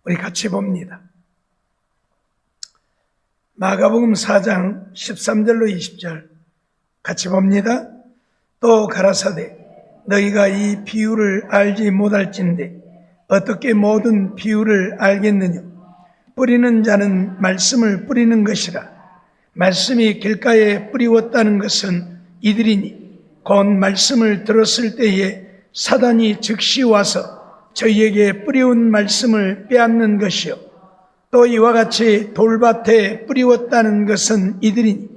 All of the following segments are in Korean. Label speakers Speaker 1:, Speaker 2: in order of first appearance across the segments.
Speaker 1: 우리 같이 봅니다. 마가복음 4장 13절로 20절 같이 봅니다. 또 가라사대 너희가 이 비유를 알지 못할진대 어떻게 모든 비유를 알겠느냐. 뿌리는 자는 말씀을 뿌리는 것이라. 말씀이 길가에 뿌리웠다는 것은 이들이니 곧 말씀을 들었을 때에 사단이 즉시 와서 저희에게 뿌리운 말씀을 빼앗는 것이요. 또 이와 같이 돌밭에 뿌리웠다는 것은 이들이니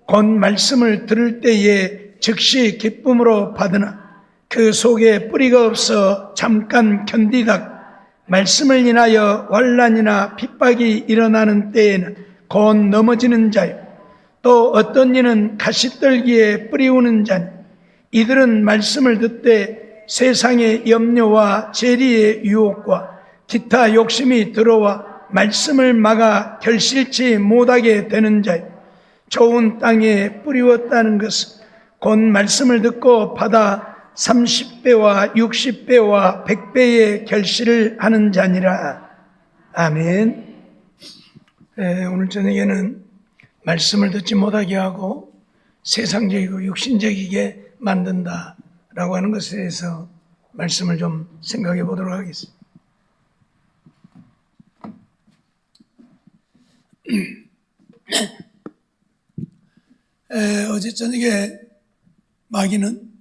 Speaker 1: 곧 말씀을 들을 때에 즉시 기쁨으로 받으나 그 속에 뿌리가 없어 잠깐 견디다가 말씀을 인하여 환난이나 핍박이 일어나는 때에는 곧 넘어지는 자요. 또 어떤 이는 가시떨기에 뿌리우는 자니 이들은 말씀을 듣되 세상의 염려와 재리의 유혹과 기타 욕심이 들어와 말씀을 막아 결실치 못하게 되는 자요. 좋은 땅에 뿌리웠다는 것은 곧 말씀을 듣고 받아 30배와 60배와 100배의 결실을 하는 자니라. 아멘. 오늘 저녁에는 말씀을 듣지 못하게 하고 세상적이고 육신적이게 만든다라고 하는 것에 대해서 말씀을 좀 생각해 보도록 하겠습니다. 어제 저녁에 마귀는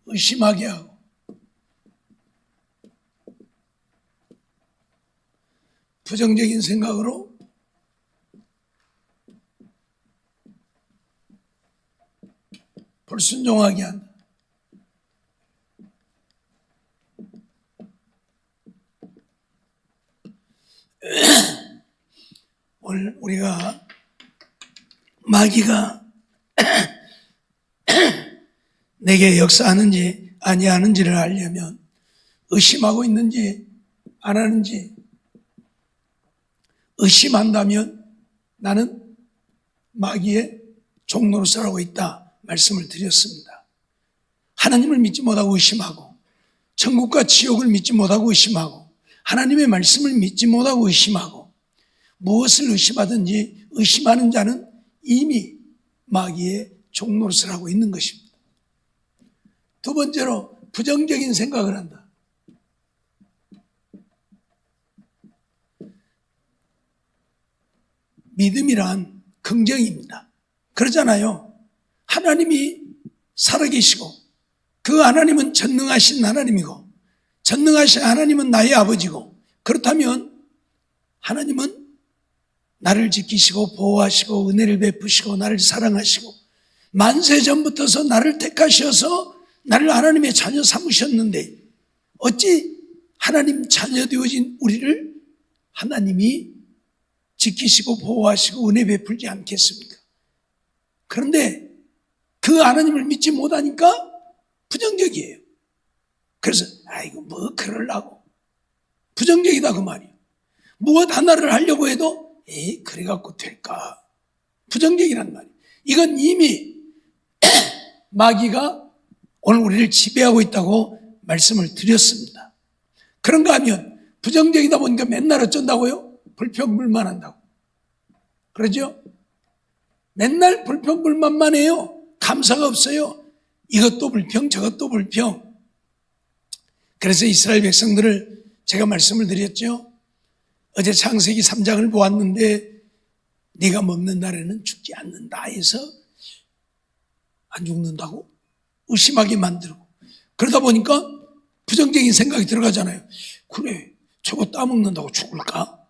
Speaker 1: 의심하게 하고 부정적인 생각으로 불순종하게 한다. 오늘 우리가 마귀가 내게 역사하는지 아니하는지를 알려면 의심하고 있는지 안 하는지, 의심한다면 나는 마귀의 종노릇을 있다 말씀을 드렸습니다. 하나님을 믿지 못하고 의심하고 천국과 지옥을 믿지 못하고 의심하고 하나님의 말씀을 믿지 못하고 의심하고 무엇을 의심하든지 의심하는 자는 이미 마귀의 종노릇을 하고 있는 것입니다. 두 번째로 부정적인 생각을 한다. 믿음이란 긍정입니다. 그러잖아요. 하나님이 살아계시고 그 하나님은 전능하신 하나님이고 전능하신 하나님은 나의 아버지고 그렇다면 하나님은 나를 지키시고 보호하시고 은혜를 베푸시고 나를 사랑하시고 만세 전부터서 나를 택하셔서 나를 하나님의 자녀 삼으셨는데 어찌 하나님 자녀 되어진 우리를 하나님이 지키시고 보호하시고 은혜 베풀지 않겠습니까? 그런데 그 하나님을 믿지 못하니까 부정적이에요. 그래서 아이고 뭐 그러려고 부정적이다 그 말이에요. 무엇 하나를 하려고 해도 그래갖고 될까? 부정적이란 말이에요. 이건 이미 마귀가 오늘 우리를 지배하고 있다고 말씀을 드렸습니다. 그런가 하면 부정적이다 보니까 맨날 어쩐다고요? 불평불만한다고. 그러죠? 맨날 불평불만만 해요. 감사가 없어요. 이것도 불평 저것도 불평. 그래서 이스라엘 백성들을 제가 말씀을 드렸죠. 어제 창세기 3장을 보았는데 네가 먹는 날에는 죽지 않는다 해서 안 죽는다고 의심하게 만들고 그러다 보니까 부정적인 생각이 들어가잖아요. 그래 저거 따먹는다고 죽을까?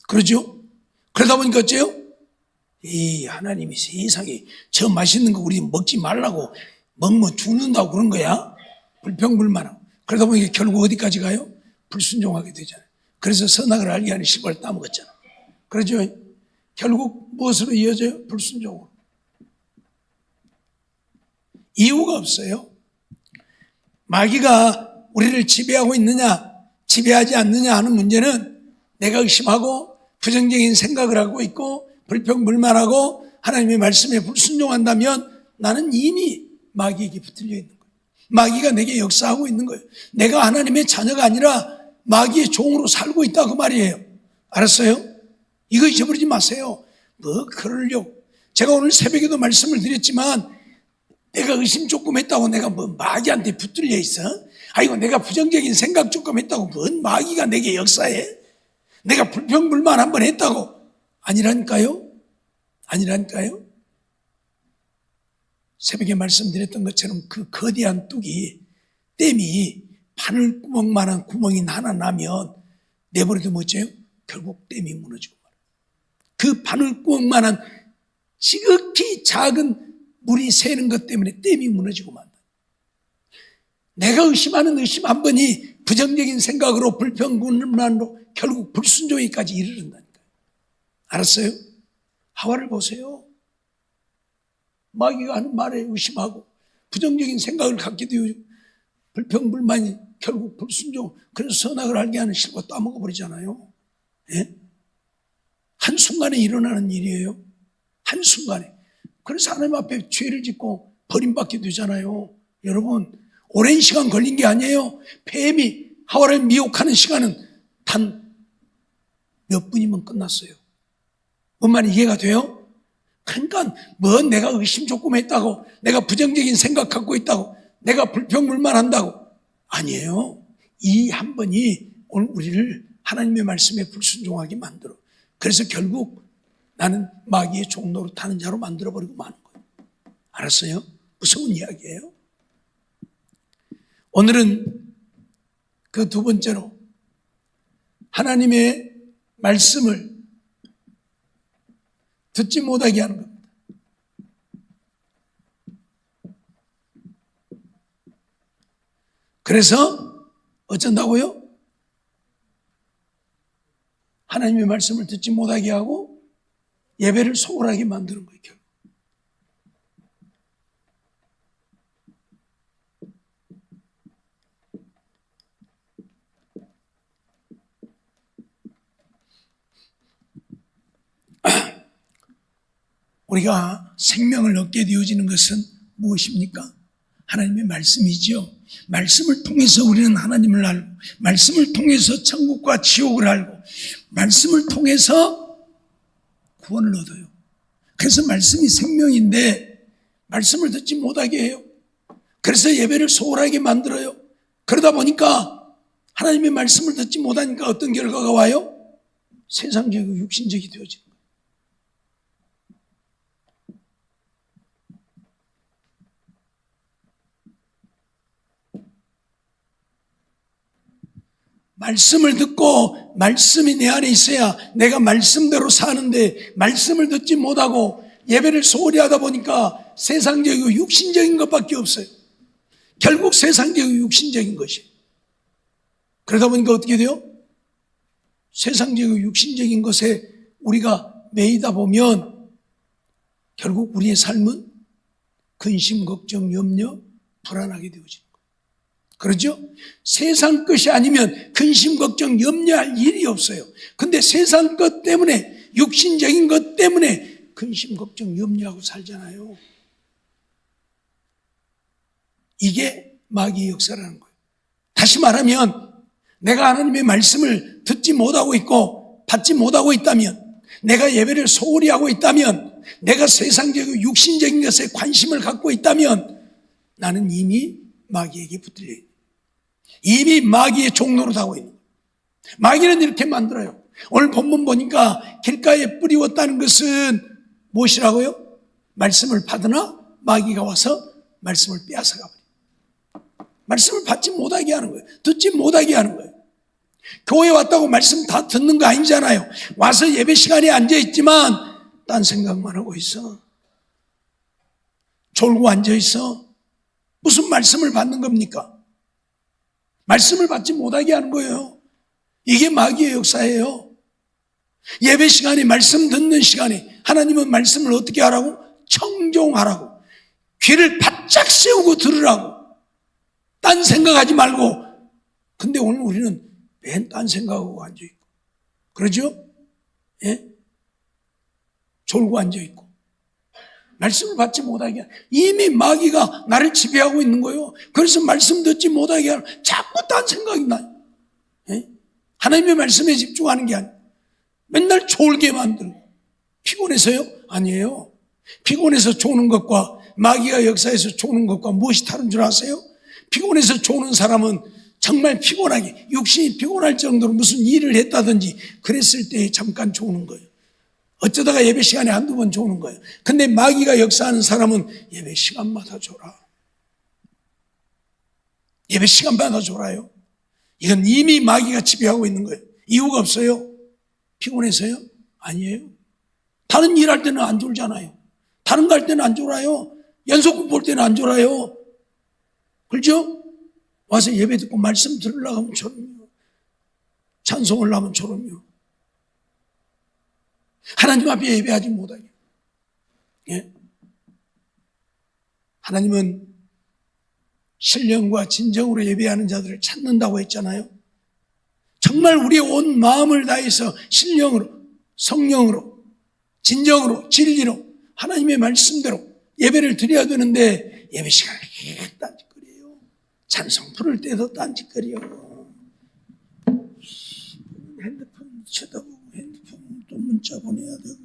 Speaker 1: 그러죠? 그러다 보니까 어째요? 하나님이 세상에 저 맛있는 거 우리 먹지 말라고 먹으면 죽는다고 그런 거야? 불평불만하고 그러다 보니까 결국 어디까지 가요? 불순종하게 되잖아요. 그래서 선악을 알게 하는 실과를 따먹었잖아요. 그러죠? 결국 무엇으로 이어져요? 불순종으로. 이유가 없어요. 마귀가 우리를 지배하고 있느냐 지배하지 않느냐 하는 문제는 내가 의심하고 부정적인 생각을 하고 있고 불평불만하고 하나님의 말씀에 불순종한다면 나는 이미 마귀에게 붙들려 있는 거예요. 마귀가 내게 역사하고 있는 거예요. 내가 하나님의 자녀가 아니라 마귀의 종으로 살고 있다 그 말이에요. 알았어요? 이거 잊어버리지 마세요. 뭐 그러려고. 제가 오늘 새벽에도 말씀을 드렸지만 내가 의심 조금 했다고 내가 뭐 마귀한테 붙들려 있어? 아이고 내가 부정적인 생각 조금 했다고 뭔 마귀가 내게 역사해? 내가 불평불만 한번 했다고 아니라니까요? 아니라니까요? 새벽에 말씀드렸던 것처럼 그 거대한 뚝이 댐이 바늘구멍만한 구멍이 하나 나면 내버려도 뭐죠? 결국 댐이 무너지고 말아요. 그 바늘구멍만한 지극히 작은 물이 새는 것 때문에 댐이 무너지고 만다. 내가 의심하는 의심 한 번이 부정적인 생각으로 불평불만으로 결국 불순종에까지 이르른다니까요. 알았어요? 하와를 보세요. 마귀가 하는 말에 의심하고 부정적인 생각을 갖게 되어 불평불만이 결국 불순종, 그래서 선악을 알게 하는 실과 따먹어버리잖아요. 예? 한순간에 일어나는 일이에요. 한순간에. 그래서 하나님 앞에 죄를 짓고 버림받게 되잖아요. 여러분, 오랜 시간 걸린 게 아니에요. 뱀이 하와를 미혹하는 시간은 단 몇 분이면 끝났어요. 뭔 말이 이해가 돼요? 그러니까 뭐 내가 의심 조금 했다고, 내가 부정적인 생각 갖고 있다고, 내가 불평불만 한다고 아니에요. 이 한 번이 오늘 우리를 하나님의 말씀에 불순종하게 만들어. 그래서 결국 나는 마귀의 종로로 타는 자로 만들어버리고 마는 거예요. 알았어요? 무서운 이야기예요. 오늘은 그 두 번째로 하나님의 말씀을 듣지 못하게 하는 겁니다. 그래서 어쩐다고요? 하나님의 말씀을 듣지 못하게 하고 예배를 소홀하게 만드는 거예요. 결국. 우리가 생명을 얻게 되어지는 것은 무엇입니까? 하나님의 말씀이죠. 말씀을 통해서 우리는 하나님을 알고, 말씀을 통해서 천국과 지옥을 알고, 말씀을 통해서 구원을 얻어요. 그래서 말씀이 생명인데 말씀을 듣지 못하게 해요. 그래서 예배를 소홀하게 만들어요. 그러다 보니까 하나님의 말씀을 듣지 못하니까 어떤 결과가 와요? 세상적이고 육신적이 되어지는 거예요. 말씀을 듣고 말씀이 내 안에 있어야 내가 말씀대로 사는데 말씀을 듣지 못하고 예배를 소홀히 하다 보니까 세상적이고 육신적인 것밖에 없어요. 결국 세상적이고 육신적인 것이. 그러다 보니까 어떻게 돼요? 세상적이고 육신적인 것에 우리가 매이다 보면 결국 우리의 삶은 근심, 걱정, 염려, 불안하게 되어집니다. 그렇죠? 세상 것이 아니면 근심, 걱정, 염려할 일이 없어요. 근데 세상 것 때문에, 육신적인 것 때문에 근심, 걱정, 염려하고 살잖아요. 이게 마귀의 역사라는 거예요. 다시 말하면 내가 하나님의 말씀을 듣지 못하고 있고 받지 못하고 있다면, 내가 예배를 소홀히 하고 있다면, 내가 세상적이고 육신적인 것에 관심을 갖고 있다면 나는 이미 마귀에게 붙들려 있는, 이미 마귀의 종로로 하고 있는 거예요. 마귀는 이렇게 만들어요. 오늘 본문 보니까 길가에 뿌리웠다는 것은 무엇이라고요? 말씀을 받으나 마귀가 와서 말씀을 빼앗아가 버려요. 말씀을 받지 못하게 하는 거예요. 듣지 못하게 하는 거예요. 교회 왔다고 말씀 다 듣는 거 아니잖아요. 와서 예배 시간에 앉아있지만 딴 생각만 하고 있어. 졸고 앉아있어. 무슨 말씀을 받는 겁니까? 말씀을 받지 못하게 하는 거예요. 이게 마귀의 역사예요. 예배 시간에, 말씀 듣는 시간에 하나님은 말씀을 어떻게 하라고? 청종하라고. 귀를 바짝 세우고 들으라고. 딴 생각하지 말고. 근데 오늘 우리는 맨 딴 생각하고 앉아있고. 그러죠? 예? 졸고 앉아있고. 말씀을 받지 못하게 하는, 이미 마귀가 나를 지배하고 있는 거예요. 그래서 말씀 듣지 못하게 하는, 자꾸 딴 생각이 나요. 예? 하나님의 말씀에 집중하는 게 아니에요. 맨날 졸게 만들고. 피곤해서요? 아니에요. 피곤해서 조는 것과 마귀가 역사해서 조는 것과 무엇이 다른 줄 아세요? 피곤해서 조는 사람은 정말 피곤하게, 육신이 피곤할 정도로 무슨 일을 했다든지 그랬을 때 잠깐 조는 거예요. 어쩌다가 예배 시간에 한두 번 조는 거예요. 근데 마귀가 역사하는 사람은 예배 시간마다 졸아. 예배 시간마다 졸아요. 이건 이미 마귀가 지배하고 있는 거예요. 이유가 없어요. 피곤해서요? 아니에요. 다른 일 할 때는 안 졸잖아요. 다른 거 할 때는 안 졸아요. 연속극 볼 때는 안 졸아요. 그렇죠? 와서 예배 듣고 말씀 들으려고 하면 졸음요. 찬송을 하면 졸음요. 하나님 앞에 예배하지 못하게. 예? 하나님은 신령과 진정으로 예배하는 자들을 찾는다고 했잖아요. 정말 우리의 온 마음을 다해서 신령으로, 성령으로, 진정으로, 진리로 하나님의 말씀대로 예배를 드려야 되는데 예배 시간에 딴짓거려요. 찬송 부를 때도 딴짓거려요. 핸드폰 쳐다보고 핸드폰 또 문자 보내야 되고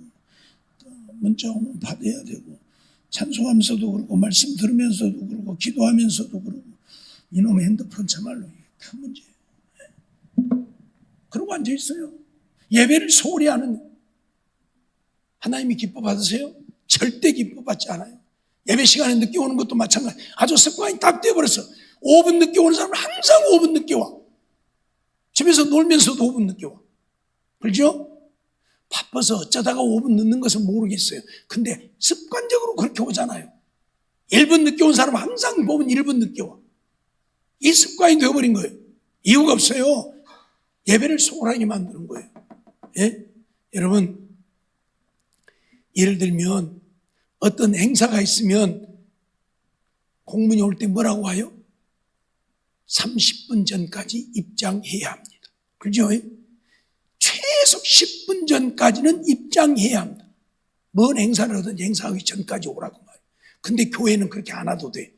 Speaker 1: 또 문자 오면 받아야 되고 찬송하면서도 그러고 말씀 들으면서도 그러고 기도하면서도 그러고 이놈의 핸드폰 참말로 큰 문제예요. 그러고 앉아있어요. 예배를 소홀히 하는 하나님이 기뻐 받으세요? 절대 기뻐 받지 않아요. 예배 시간에 늦게 오는 것도 마찬가지. 아주 습관이 딱 되어버렸어. 5분 늦게 오는 사람은 항상 5분 늦게 와. 집에서 놀면서도 5분 늦게 와. 그렇죠? 바빠서 어쩌다가 5분 늦는 것은 모르겠어요. 근데 습관적으로 그렇게 오잖아요. 1분 늦게 온 사람은 항상 보면 1분 늦게 와. 이 습관이 되어버린 거예요. 이유가 없어요. 예배를 소홀하게 만드는 거예요. 예? 여러분, 예를 들면 어떤 행사가 있으면 공문이 올 때 뭐라고 와요? 30분 전까지 입장해야 합니다. 그렇죠? 최소 10분 전까지는 입장해야 합니다. 뭔 행사를 하든지 행사하기 전까지 오라고 말해요. 근데 교회는 그렇게 안 와도 돼.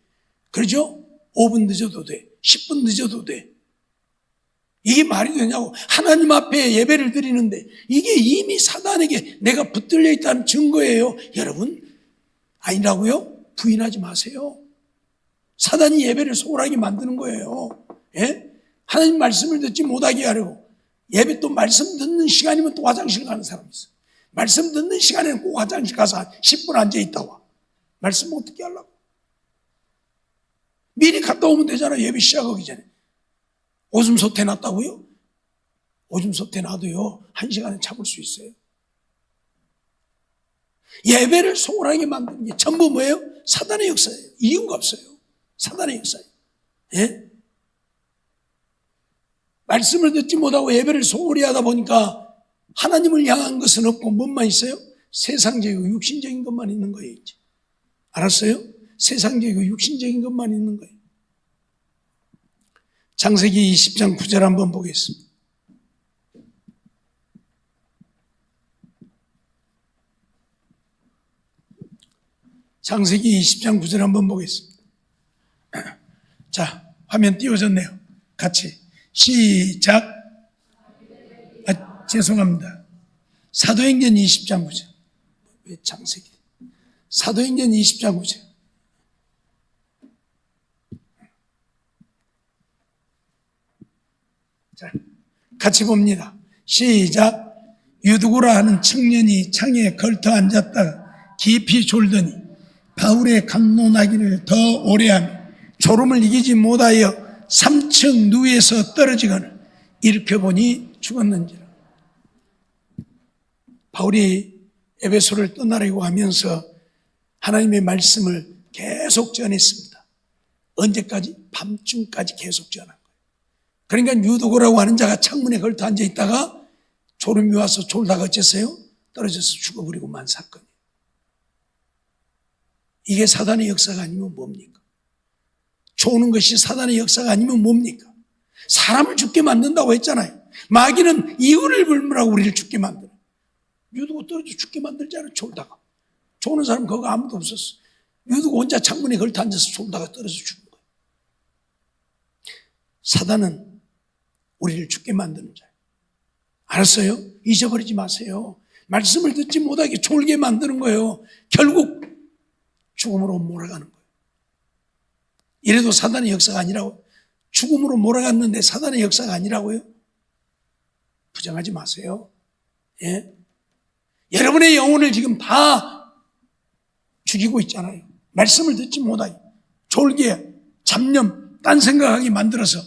Speaker 1: 그렇죠? 5분 늦어도 돼. 10분 늦어도 돼. 이게 말이 되냐고. 하나님 앞에 예배를 드리는데 이게 이미 사단에게 내가 붙들려 있다는 증거예요. 여러분, 아니라고요? 부인하지 마세요. 사단이 예배를 소홀하게 만드는 거예요. 예? 하나님 말씀을 듣지 못하게 하려고. 예배 또 말씀 듣는 시간이면 또 화장실 가는 사람이 있어요. 말씀 듣는 시간에는 꼭 화장실 가서 한 10분 앉아있다 와. 말씀 어떻게 하려고? 미리 갔다 오면 되잖아요. 예배 시작하기 전에. 오줌 소태 났다고요? 오줌 소태 나도요 1시간은 참을 수 있어요. 예배를 소홀하게 만드는 게 전부 뭐예요? 사단의 역사예요. 이유가 없어요. 사단의 역사예요. 예? 말씀을 듣지 못하고 예배를 소홀히 하다 보니까 하나님을 향한 것은 없고 뭔만 있어요? 세상적이고 육신적인 것만 있는 거예요. 이제. 알았어요? 세상적이고 육신적인 것만 있는 거예요. 창세기 20장 9절 한번 보겠습니다. 창세기 20장 9절 한번 보겠습니다. 자, 화면 띄워졌네요. 같이 시작. 죄송합니다. 사도행전 20장 9절. 왜 창세기? 사도행전 20장 9절. 자, 같이 봅니다. 시작. 유두고라 하는 청년이 창에 걸터 앉았다가 깊이 졸더니 바울의 강론하기를 더 오래하며 졸음을 이기지 못하여 3층 누에서 떨어지거늘 일으켜보니 죽었는지라. 바울이 에베소를 떠나려고 하면서 하나님의 말씀을 계속 전했습니다. 언제까지? 밤중까지 계속 전한 거예요. 그러니까 유도고라고 하는 자가 창문에 걸터 앉아있다가 졸음이 와서 졸다가 어째서요? 떨어져서 죽어버리고 만 사건이에요. 이게 사단의 역사가 아니면 뭡니까? 조는 것이 사단의 역사가 아니면 뭡니까? 사람을 죽게 만든다고 했잖아요. 마귀는 이유를 불문하고 우리를 죽게 만들어. 유두고 떨어져 죽게 만들잖아요. 졸다가. 조는 사람 거기 아무도 없었어. 유두고 혼자 창문에 걸터 앉아서 졸다가 떨어져 죽은 거예요. 사단은 우리를 죽게 만드는 자예요. 알았어요? 잊어버리지 마세요. 말씀을 듣지 못하게 졸게 만드는 거예요. 결국 죽음으로 몰아가는 거예요. 이래도 사단의 역사가 아니라고. 죽음으로 몰아갔는데 사단의 역사가 아니라고요? 부정하지 마세요. 예? 여러분의 영혼을 지금 다 죽이고 있잖아요. 말씀을 듣지 못하게 졸게, 잡념, 딴 생각하게 만들어서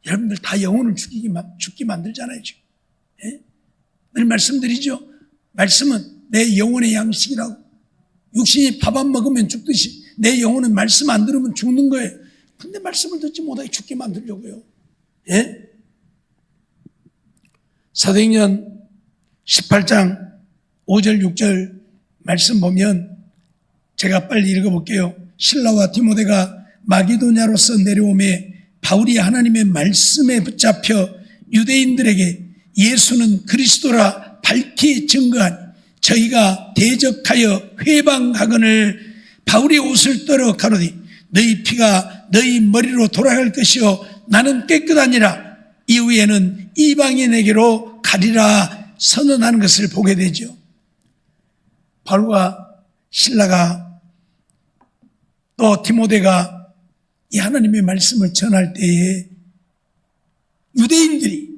Speaker 1: 여러분들 다 영혼을 죽게 만들잖아요, 지금. 예? 늘 말씀드리죠. 말씀은 내 영혼의 양식이라고. 육신이 밥 안 먹으면 죽듯이 내 영혼은 말씀 안 들으면 죽는 거예요. 근데 말씀을 듣지 못하게 죽게 만들려고요. 예? 사도행전 18장 5절 6절 말씀 보면 제가 빨리 읽어볼게요. 실라와 디모데가 마게도냐로서 내려오매 바울이 하나님의 말씀에 붙잡혀 유대인들에게 예수는 그리스도라 밝히 증거하니 저희가 대적하여 회방하거늘 바울이 옷을 떨어 가로되 너희 피가 너희 머리로 돌아갈 것이요 나는 깨끗하니라. 이후에는 이방인에게로 가리라 선언하는 것을 보게 되죠. 바울과 실라가 또 디모데가 이 하나님의 말씀을 전할 때에 유대인들이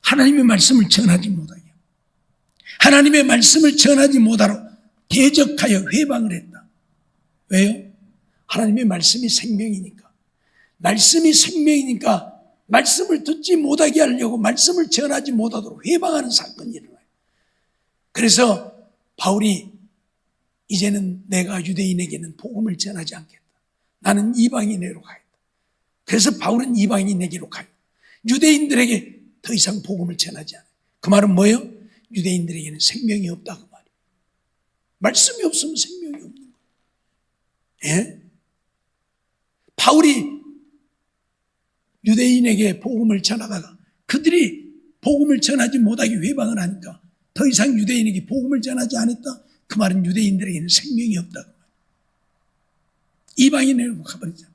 Speaker 1: 하나님의 말씀을 전하지 못하게 하나님의 말씀을 전하지 못하러 대적하여 회방을 했다. 왜요? 하나님의 말씀이 생명이니까. 말씀이 생명이니까 말씀을 듣지 못하게 하려고 말씀을 전하지 못하도록 회방하는 사건이 일어나요. 그래서 바울이 이제는 내가 유대인에게는 복음을 전하지 않겠다. 나는 이방인에게로 가겠다. 그래서 바울은 이방인에게로 가요. 유대인들에게 더 이상 복음을 전하지 않아요. 그 말은 뭐예요? 유대인들에게는 생명이 없다 그 말이에요. 말씀이 없으면 생명이 없는 거예요. 예? 바울이 유대인에게 복음을 전하다가 그들이 복음을 전하지 못하게 회방을 하니까 더 이상 유대인에게 복음을 전하지 않았다. 그 말은 유대인들에게는 생명이 없다. 이방인에게로 가버리잖아요.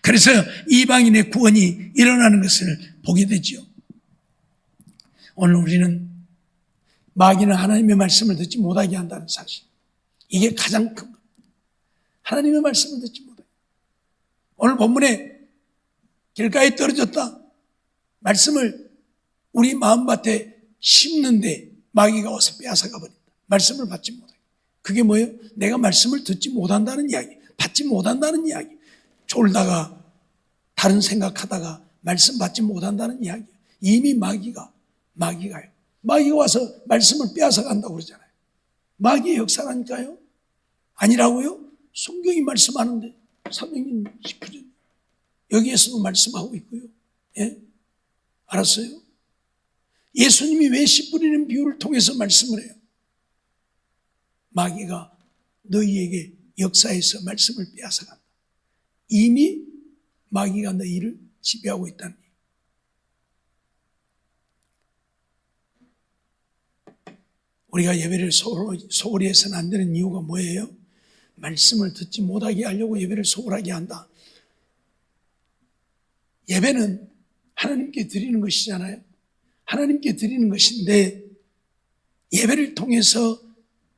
Speaker 1: 그래서 이방인의 구원이 일어나는 것을 보게 되죠. 오늘 우리는 마귀는 하나님의 말씀을 듣지 못하게 한다는 사실. 이게 가장 큰 것. 하나님의 말씀을 듣지 못하게. 오늘 본문에 길가에 떨어졌다. 말씀을 우리 마음밭에 심는데 마귀가 와서 빼앗아가 버린다. 말씀을 받지 못하게. 그게 뭐예요? 내가 말씀을 듣지 못한다는 이야기. 받지 못한다는 이야기. 졸다가 다른 생각하다가 말씀 받지 못한다는 이야기. 이미 마귀가요. 마귀가 와서 말씀을 빼앗아 간다고 그러잖아요. 마귀의 역사라니까요. 아니라고요? 성경이 말씀하는데 사도행전 19절 여기에서도 말씀하고 있고요. 예? 알았어요? 예수님이 왜 씨 뿌리는 비유를 통해서 말씀을 해요? 마귀가 너희에게 역사에서 말씀을 빼앗아 간다. 이미 마귀가 너희를 지배하고 있다는 얘기예요. 우리가 예배를 소홀히 해서는 안 되는 이유가 뭐예요? 말씀을 듣지 못하게 하려고 예배를 소홀하게 한다. 예배는 하나님께 드리는 것이잖아요. 하나님께 드리는 것인데 예배를 통해서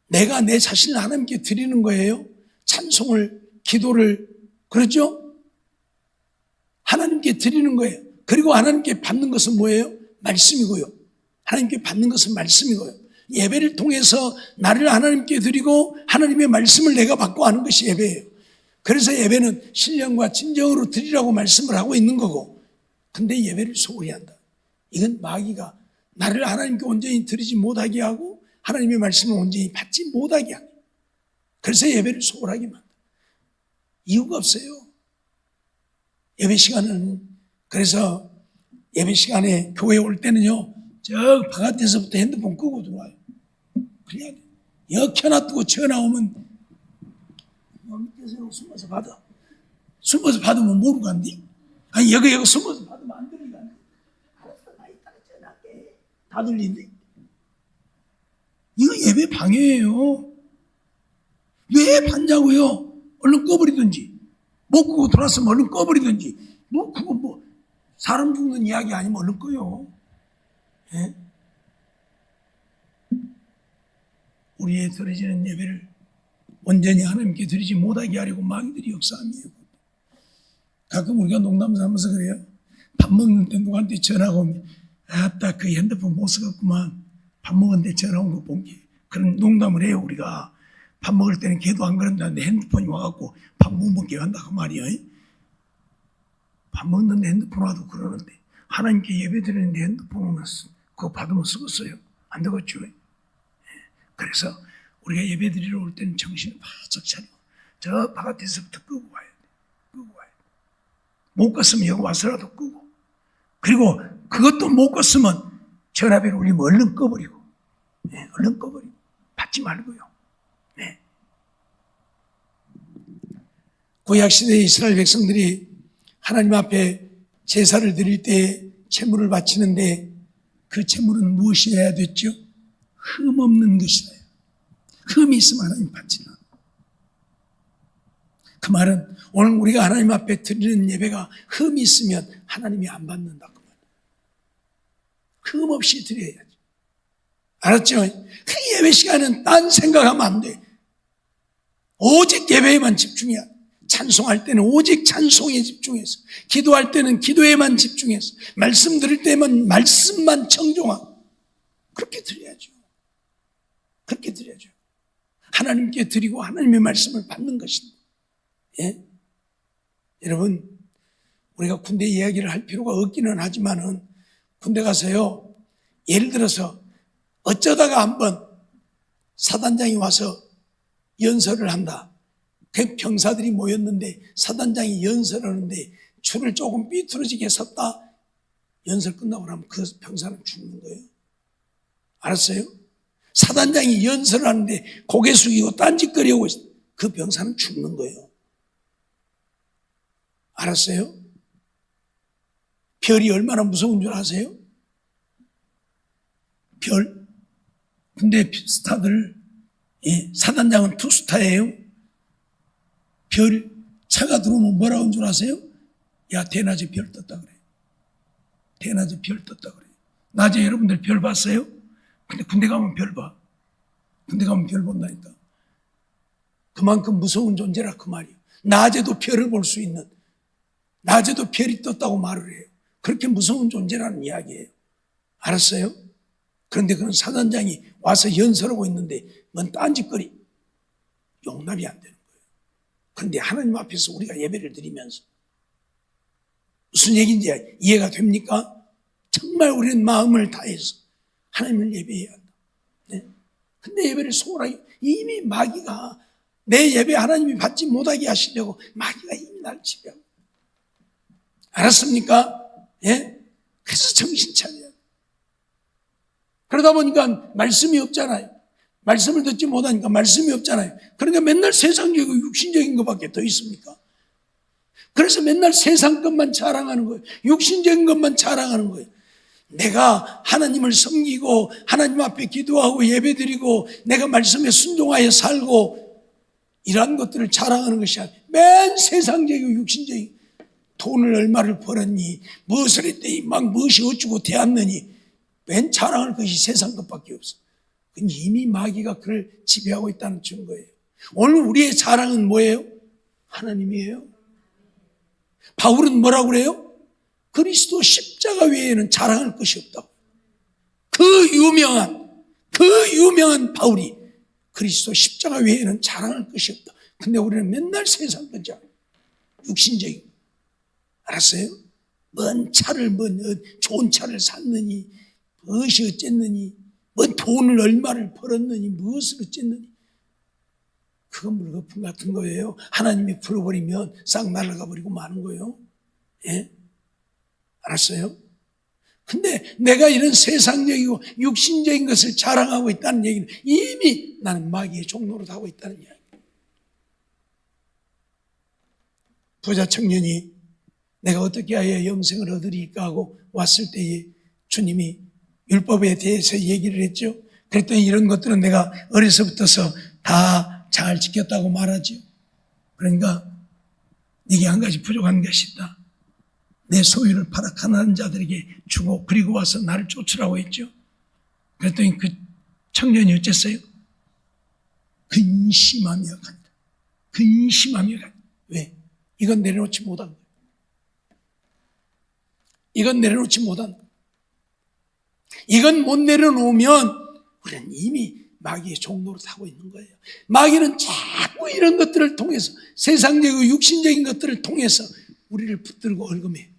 Speaker 1: 내가 내 자신을 하나님께 드리는 거예요. 찬송을, 기도를, 그렇죠? 하나님께 드리는 거예요. 그리고 하나님께 받는 것은 뭐예요? 말씀이고요. 하나님께 받는 것은 말씀이고요. 예배를 통해서 나를 하나님께 드리고 하나님의 말씀을 내가 받고 하는 것이 예배예요. 그래서 예배는 신령과 진정으로 드리라고 말씀을 하고 있는 거고, 근데 예배를 소홀히 한다. 이건 마귀가 나를 하나님께 온전히 드리지 못하게 하고 하나님의 말씀을 온전히 받지 못하게 하고, 그래서 예배를 소홀하게 만든다. 이유가 없어요. 예배 시간은, 그래서 예배 시간에 교회에 올 때는요, 저 바깥에서부터 핸드폰 끄고 들어와요. 그래야 돼. 여 켜놔두고 전화오면 밑에서 숨어서 받아. 숨어서 받으면 모르고 간디? 아니 여기 숨어서 받으면 안 들리가. 알았어, 나 이따가 전화할게. 다 들린대. 이거 예배 방해예요. 왜 받냐고요? 얼른 꺼버리든지. 못 끄고 들어왔으면 얼른 꺼버리든지. 그거 사람 죽는 이야기 아니면 얼른 꺼요. 예? 우리의 드려지는 예배를 온전히 하나님께 드리지 못하게 하려고 마귀들이 역사함이에요. 가끔 우리가 농담 삼아서 그래요. 밥 먹는데 누구한테 전화가 오면 아따 그 핸드폰 못 쓰겠구만. 밥 먹는데 전화 온 거 본 게. 그런 농담을 해요. 우리가 밥 먹을 때는 걔도 안 그런다는데 핸드폰이 와갖고 밥 못 먹게 한다 그 말이에요. 밥 먹는데 핸드폰 와도 그러는데 하나님께 예배 드리는데 핸드폰 오면 그거 받으면 쓰겠어요? 안 되겠죠. 그래서 우리가 예배 드리러 올 때는 정신을 바짝 차리고 저 바깥에서부터 끄고 와야 돼. 끄고 와야 돼. 못 껐으면 여기 와서라도 끄고, 그리고 그것도 못 껐으면 전화벨 울리면 얼른 꺼버리고, 네, 얼른 꺼버리고 받지 말고요. 네. 구약시대의 이스라엘 백성들이 하나님 앞에 제사를 드릴 때 제물을 바치는데 그 제물은 무엇이어야 됐죠? 흠 없는 것이다. 흠이 있으면 하나님 받지나. 그 말은 오늘 우리가 하나님 앞에 드리는 예배가 흠이 있으면 하나님이 안 받는다. 그 말. 흠 없이 드려야지. 알았죠? 그 예배 시간은 딴 생각하면 안 돼. 오직 예배에만 집중해야 돼. 찬송할 때는 오직 찬송에 집중해서, 기도할 때는 기도에만 집중해서, 말씀 들을 때만 말씀만 청종하고 그렇게 드려야죠. 그렇게 드려야죠. 하나님께 드리고 하나님의 말씀을 받는 것입니다. 예? 여러분, 우리가 군대 이야기를 할 필요가 없기는 하지만은 군대 가서요, 예를 들어서 어쩌다가 한번 사단장이 와서 연설을 한다. 그 병사들이 모였는데 사단장이 연설하는데 줄을 조금 삐뚤어지게 섰다. 연설 끝나고 나면 그 병사는 죽는 거예요. 알았어요? 사단장이 연설을 하는데 고개 숙이고 딴짓거리고 그 병사는 죽는 거예요. 알았어요? 별이 얼마나 무서운 줄 아세요? 별? 근데 스타들, 사단장은 투스타예요. 별, 차가 들어오면 뭐라고 하는 줄 아세요? 야, 대낮에 별 떴다 그래. 대낮에 별 떴다 그래. 낮에 여러분들 별 봤어요? 근데 군대 가면 별 봐. 군대 가면 별 본다니까. 그만큼 무서운 존재라 그 말이에요. 낮에도 별을 볼 수 있는, 낮에도 별이 떴다고 말을 해요. 그렇게 무서운 존재라는 이야기예요. 알았어요? 그런데 그런 사단장이 와서 연설하고 있는데 뭔 딴짓거리, 용납이 안 되는 거예요. 그런데 하나님 앞에서 우리가 예배를 드리면서 무슨 얘기인지 이해가 됩니까? 정말 우리는 마음을 다해서 하나님을 예배해야 한다. 네? 근데 예배를 소홀하게, 이미 마귀가 내 예배 하나님이 받지 못하게 하시려고 마귀가 이미 날 지배하고. 알았습니까? 예? 그래서 정신 차려야 돼. 그러다 보니까 말씀이 없잖아요. 말씀을 듣지 못하니까 말씀이 없잖아요. 그러니까 맨날 세상적이고 육신적인 것밖에 더 있습니까? 그래서 맨날 세상 것만 자랑하는 거예요. 육신적인 것만 자랑하는 거예요. 내가 하나님을 섬기고 하나님 앞에 기도하고 예배드리고 내가 말씀에 순종하여 살고 이러한 것들을 자랑하는 것이 아니라 맨 세상적이고 육신적인, 돈을 얼마를 벌었니, 무엇을 했더니 막 무엇이 어쩌고 되었느니, 맨 자랑할 것이 세상 것밖에 없어. 이미 마귀가 그를 지배하고 있다는 증거예요. 오늘 우리의 자랑은 뭐예요? 하나님이에요. 바울은 뭐라고 그래요? 그리스도 십자가 외에는 자랑할 것이 없다고. 그 유명한 바울이 그리스도 십자가 외에는 자랑할 것이 없다. 근데 우리는 맨날 세상 거죠. 육신적인. 알았어요? 뭔 차를, 좋은 차를 샀느니, 무엇이 어쨌느니, 뭔 돈을 얼마를 벌었느니, 무엇을 어쨌느니. 그건 물거품 같은 거예요. 하나님이 풀어버리면 싹 날아가 버리고 마는 거예요. 예? 알았어요? 근데 내가 이런 세상적이고 육신적인 것을 자랑하고 있다는 얘기는 이미 나는 마귀의 종노릇 하고 있다는 이야기. 부자 청년이 내가 어떻게 하여 영생을 얻으리까 하고 왔을 때에 주님이 율법에 대해서 얘기를 했죠. 그랬더니 이런 것들은 내가 어려서부터서 다 잘 지켰다고 말하죠. 그러니까 네게 한 가지 부족한 것이 있다. 내 소유를 팔아 가난한 자들에게 주고 그리고 와서 나를 쫓으라고 했죠. 그랬더니 그 청년이 어쨌어요? 근심하며 간다. 근심하며 간다. 왜? 이건 내려놓지 못한 거예요. 이건 내려놓지 못한 거예요. 이건 못 내려놓으면 우리는 이미 마귀의 종로로 타고 있는 거예요. 마귀는 자꾸 이런 것들을 통해서, 세상적이고 육신적인 것들을 통해서 우리를 붙들고 얽어매요.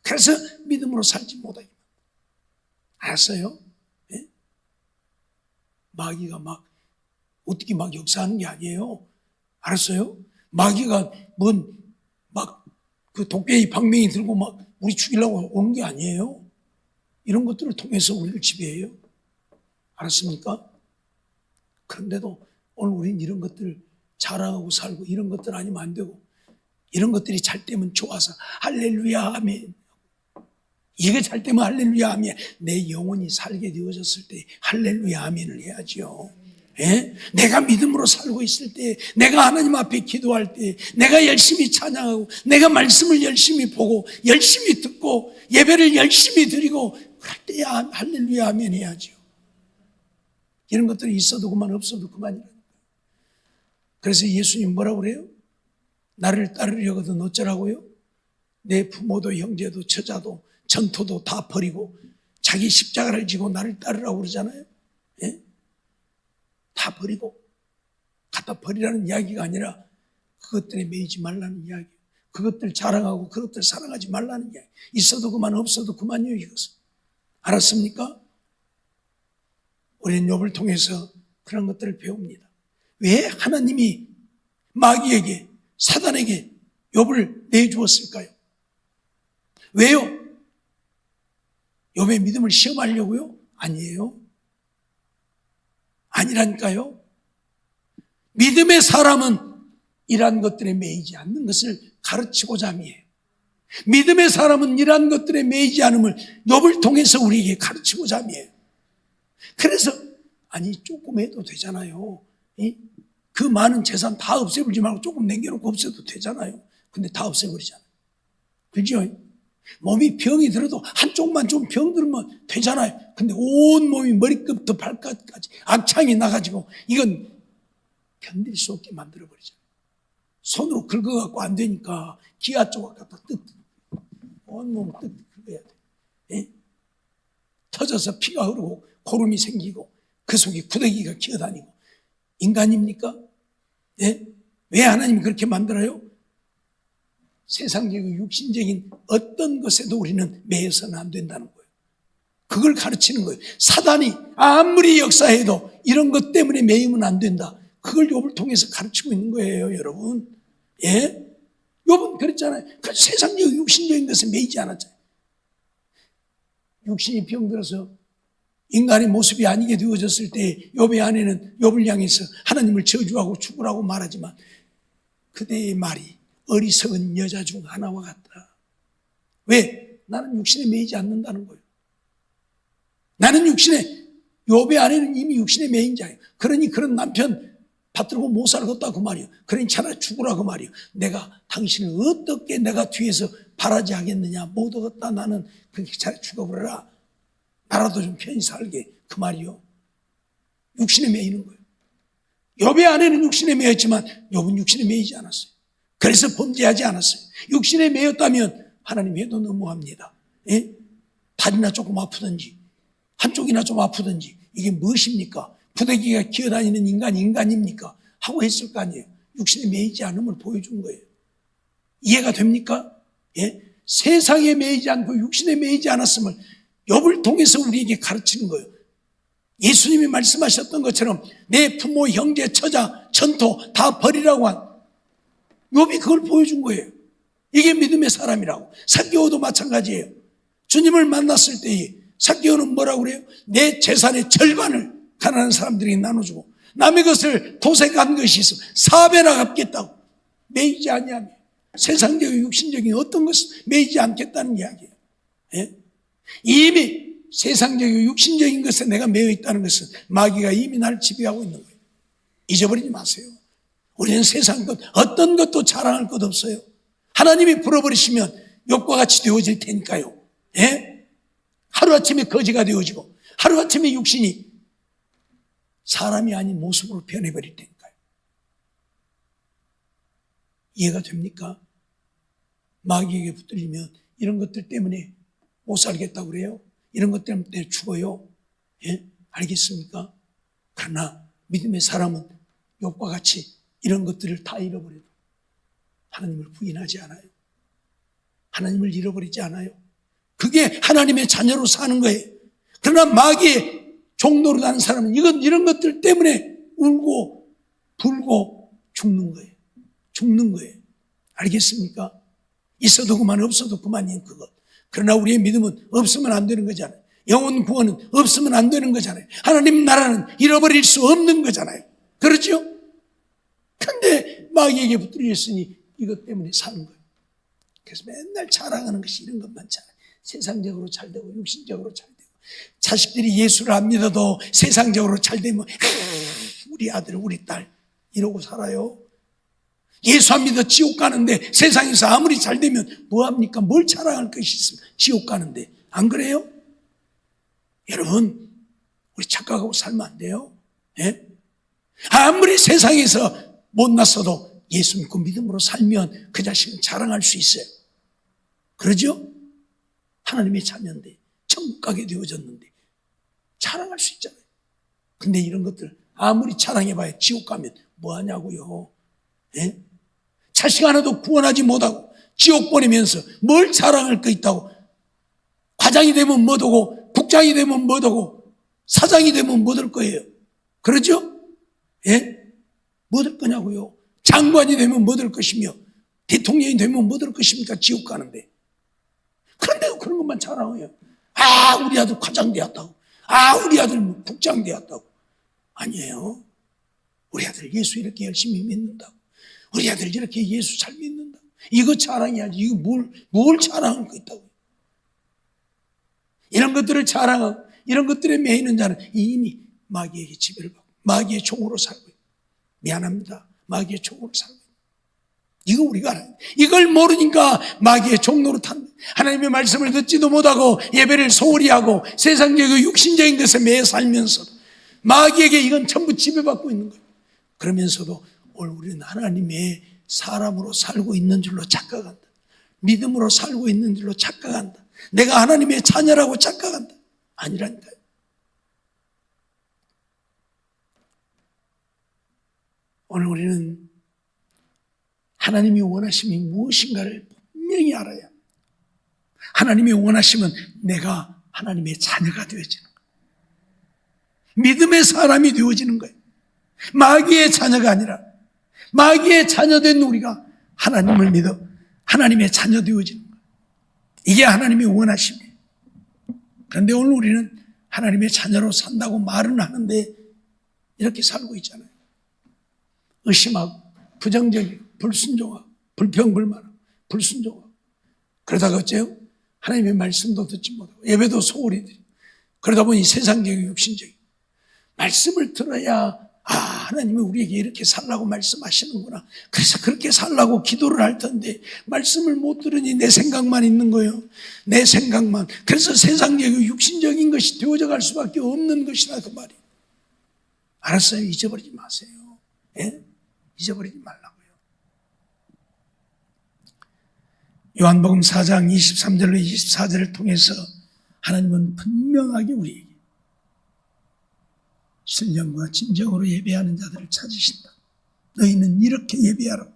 Speaker 1: 그래서 믿음으로 살지 못하게. 알았어요? 네? 마귀가 막 어떻게 막 역사하는 게 아니에요. 알았어요? 마귀가 막 그 도깨비 방맹이 들고 막 우리 죽이려고 오는 게 아니에요. 이런 것들을 통해서 우리를 지배해요. 알았습니까? 그런데도 오늘 우린 이런 것들을 자랑하고 살고 이런 것들 아니면 안 되고, 이런 것들이 잘 되면 좋아서 할렐루야 아멘, 이게 잘 되면 할렐루야 아멘. 내 영혼이 살게 되어졌을 때 할렐루야 아멘을 해야죠. 예? 내가 믿음으로 살고 있을 때, 내가 하나님 앞에 기도할 때, 내가 열심히 찬양하고, 내가 말씀을 열심히 보고, 열심히 듣고, 예배를 열심히 드리고, 그럴 때야 할렐루야 아멘 해야죠. 이런 것들이 있어도 그만, 없어도 그만이라니까요. 그래서 예수님 뭐라고 그래요? 나를 따르려거든 어쩌라고요? 내 부모도 형제도 처자도 전토도 다 버리고 자기 십자가를 지고 나를 따르라고 그러잖아요. 예? 다 버리고 갖다 버리라는 이야기가 아니라 그것들에 매이지 말라는 이야기예요. 그것들 자랑하고 그것들 사랑하지 말라는 이야기. 있어도 그만, 없어도 그만이에요. 이것은. 알았습니까? 우리는 욥을 통해서 그런 것들을 배웁니다. 왜 하나님이 마귀에게, 사단에게 욥을 내주었을까요? 왜요? 욥의 믿음을 시험하려고요? 아니에요. 아니라니까요. 믿음의 사람은 이러한 것들에 매이지 않는 것을 가르치고자 함이에요. 믿음의 사람은 이러한 것들에 매이지 않음을 욥을 통해서 우리에게 가르치고자 함이에요. 그래서 아니 조금 해도 되잖아요. 그 많은 재산 다 없애버리지 말고 조금 남겨놓고 없애도 되잖아요. 근데 다 없애버리잖아요. 그죠? 몸이 병이 들어도 한쪽만 좀 병 들면 되잖아요. 근데 온 몸이 머리끝부터 발끝까지 악창이 나가지고 이건 견딜 수 없게 만들어버리잖아요. 손으로 긁어갖고 안 되니까 기아 조각 갖다 온몸을 긁어야 돼. 예? 터져서 피가 흐르고 고름이 생기고 그 속에 구더기가 기어다니고. 인간입니까? 예? 왜 하나님이 그렇게 만들어요? 세상적이고 육신적인 어떤 것에도 우리는 매여서는 안 된다는 거예요. 그걸 가르치는 거예요. 사단이 아무리 역사해도 이런 것 때문에 매이면 안 된다. 그걸 욥을 통해서 가르치고 있는 거예요, 여러분. 예? 욥은 그랬잖아요. 그 세상적 육신적인 것에 매이지 않았잖아요. 육신이 병들어서 인간의 모습이 아니게 되어졌을 때 욥의 아내는 욥을 향해서 하나님을 저주하고 죽으라고 말하지만 그대의 말이 어리석은 여자 중 하나와 같다. 왜? 나는 육신에 매이지 않는다는 거예요. 나는 욥의 아내는 이미 육신에 매인 자예요. 그러니 그런 남편 받들고 못 살겠다 그 말이에요. 그러니 차라리 죽으라 그 말이에요. 내가 당신을 어떻게 내가 뒤에서 바라지 하겠느냐. 못 얻었다 나는 그렇게 차라리 죽어버려라. 나라도 좀 편히 살게 그 말이요. 육신에 매이는 거예요. 욥의 아내는 육신에 매였지만 욥은 육신에 매이지 않았어요. 그래서 범죄하지 않았어요. 육신에 매였다면 하나님 해도 너무합니다. 예? 다리나 조금 아프든지 한쪽이나 좀 아프든지 이게 무엇입니까? 부대기가 기어다니는 인간이 인간입니까? 하고 했을 거 아니에요. 육신에 매이지 않음을 보여준 거예요. 이해가 됩니까? 예? 세상에 매이지 않고 육신에 매이지 않았음을 욥을 통해서 우리에게 가르치는 거예요. 예수님이 말씀하셨던 것처럼 내 부모, 형제, 처자, 전토 다 버리라고 한 욥이 그걸 보여준 거예요. 이게 믿음의 사람이라고. 삭개오도 마찬가지예요. 주님을 만났을 때에 삭개오는 뭐라고 그래요? 내 재산의 절반을 가난한 사람들에게 나눠주고 남의 것을 도색한 것이 있어 4배나 갚겠다고. 매이지 아니하며 세상적인 육신적인 어떤 것을 매이지 않겠다는 이야기예요. 예? 이미 세상적이고 육신적인 것에 내가 매여 있다는 것은 마귀가 이미 나를 지배하고 있는 거예요. 잊어버리지 마세요. 우리는 세상 것 어떤 것도 자랑할 것 없어요. 하나님이 풀어버리시면 욥과 같이 되어질 테니까요. 예? 하루아침에 거지가 되어지고 하루아침에 육신이 사람이 아닌 모습으로 변해버릴 테니까요. 이해가 됩니까? 마귀에게 붙들리면 이런 것들 때문에 못 살겠다고 그래요. 이런 것 때문에 죽어요. 예? 알겠습니까? 그러나 믿음의 사람은 욥과 같이 이런 것들을 다 잃어버려도 하나님을 부인하지 않아요. 하나님을 잃어버리지 않아요. 그게 하나님의 자녀로 사는 거예요. 그러나 마귀의 종로로 가는 사람은 이런 것들 때문에 울고 불고 죽는 거예요. 죽는 거예요. 알겠습니까? 있어도 그만 없어도 그만인 그것. 그러나 우리의 믿음은 없으면 안 되는 거잖아요. 영혼 구원은 없으면 안 되는 거잖아요. 하나님 나라는 잃어버릴 수 없는 거잖아요. 그렇죠? 근데 마귀에게 붙들렸으니 이것 때문에 사는 거예요. 그래서 맨날 자랑하는 것이 이런 것만 자랑. 세상적으로 잘 되고 육신적으로 잘 되고 자식들이 예수를 안 믿어도 세상적으로 잘 되면 우리 아들 우리 딸 이러고 살아요. 예수 안 믿어 지옥 가는데 세상에서 아무리 잘 되면 뭐합니까? 뭘 자랑할 것이 있으면 지옥 가는데 안 그래요? 여러분 우리 착각하고 살면 안 돼요. 예? 아무리 세상에서 못났어도 예수 믿고 믿음으로 살면 그 자식은 자랑할 수 있어요. 그러죠? 하나님의 자녀인데 천국 가게 되어졌는데 자랑할 수 있잖아요. 근데 이런 것들 아무리 자랑해봐야 지옥 가면 뭐하냐고요. 예? 자식 하나도 구원하지 못하고 지옥 보내면서 뭘 자랑할 거 있다고. 과장이 되면 뭐하고 국장이 되면 뭐하고 사장이 되면 뭐 될 거예요. 그러죠? 예? 뭐 될 거냐고요. 장관이 되면 뭐 될 것이며 대통령이 되면 뭐 될 것입니까? 지옥 가는데. 그런데 그런 것만 자랑해요. 아 우리 아들 과장 되었다고. 아 우리 아들 국장 되었다고. 아니에요. 우리 아들 예수 이렇게 열심히 믿는다고. 우리 아들 이렇게 예수 잘 믿는다고. 이거 자랑해야지. 이거 뭘 자랑할 거 있다고. 이런 것들을 자랑하고 이런 것들에 매이는 자는 이미 마귀에게 지배를 받고 마귀의 종으로 살고 있고 미안합니다. 마귀의 종으로 살고 있고 이거 우리가 알아야 돼. 이걸 모르니까 마귀의 종로로 탄다. 하나님의 말씀을 듣지도 못하고 예배를 소홀히 하고 세상적이고 육신적인 것에 매여 살면서도 마귀에게 이건 전부 지배받고 있는 거예요. 그러면서도 오늘 우리는 하나님의 사람으로 살고 있는 줄로 착각한다. 믿음으로 살고 있는 줄로 착각한다. 내가 하나님의 자녀라고 착각한다. 아니라니까요. 오늘 우리는 하나님이 원하심이 무엇인가를 분명히 알아야 합니다. 하나님의 원하심은 내가 하나님의 자녀가 되어지는 거예요. 믿음의 사람이 되어지는 거예요. 마귀의 자녀가 아니라 마귀의 자녀된 우리가 하나님을 믿어 하나님의 자녀 되어지는 거예요. 이게 하나님의 원하심이에요. 그런데 오늘 우리는 하나님의 자녀로 산다고 말은 하는데 이렇게 살고 있잖아요. 의심하고 부정적이고 불순종하고 불평불만하고 불순종하고 그러다가 어째요? 하나님의 말씀도 듣지 못하고 예배도 소홀히 드리고 그러다 보니 세상적이고 육신적이고 말씀을 들어야 하나님이 우리에게 이렇게 살라고 말씀하시는구나. 그래서 그렇게 살라고 기도를 할 텐데 말씀을 못 들으니 내 생각만 있는 거예요. 내 생각만. 그래서 세상적이고 육신적인 것이 되어져 갈 수밖에 없는 것이다 그 말이에요. 알았어요? 잊어버리지 마세요. 예? 잊어버리지 말라고요. 요한복음 4장 23절로 24절을 통해서 하나님은 분명하게 우리에게 신령과 진정으로 예배하는 자들을 찾으신다. 너희는 이렇게 예배하라고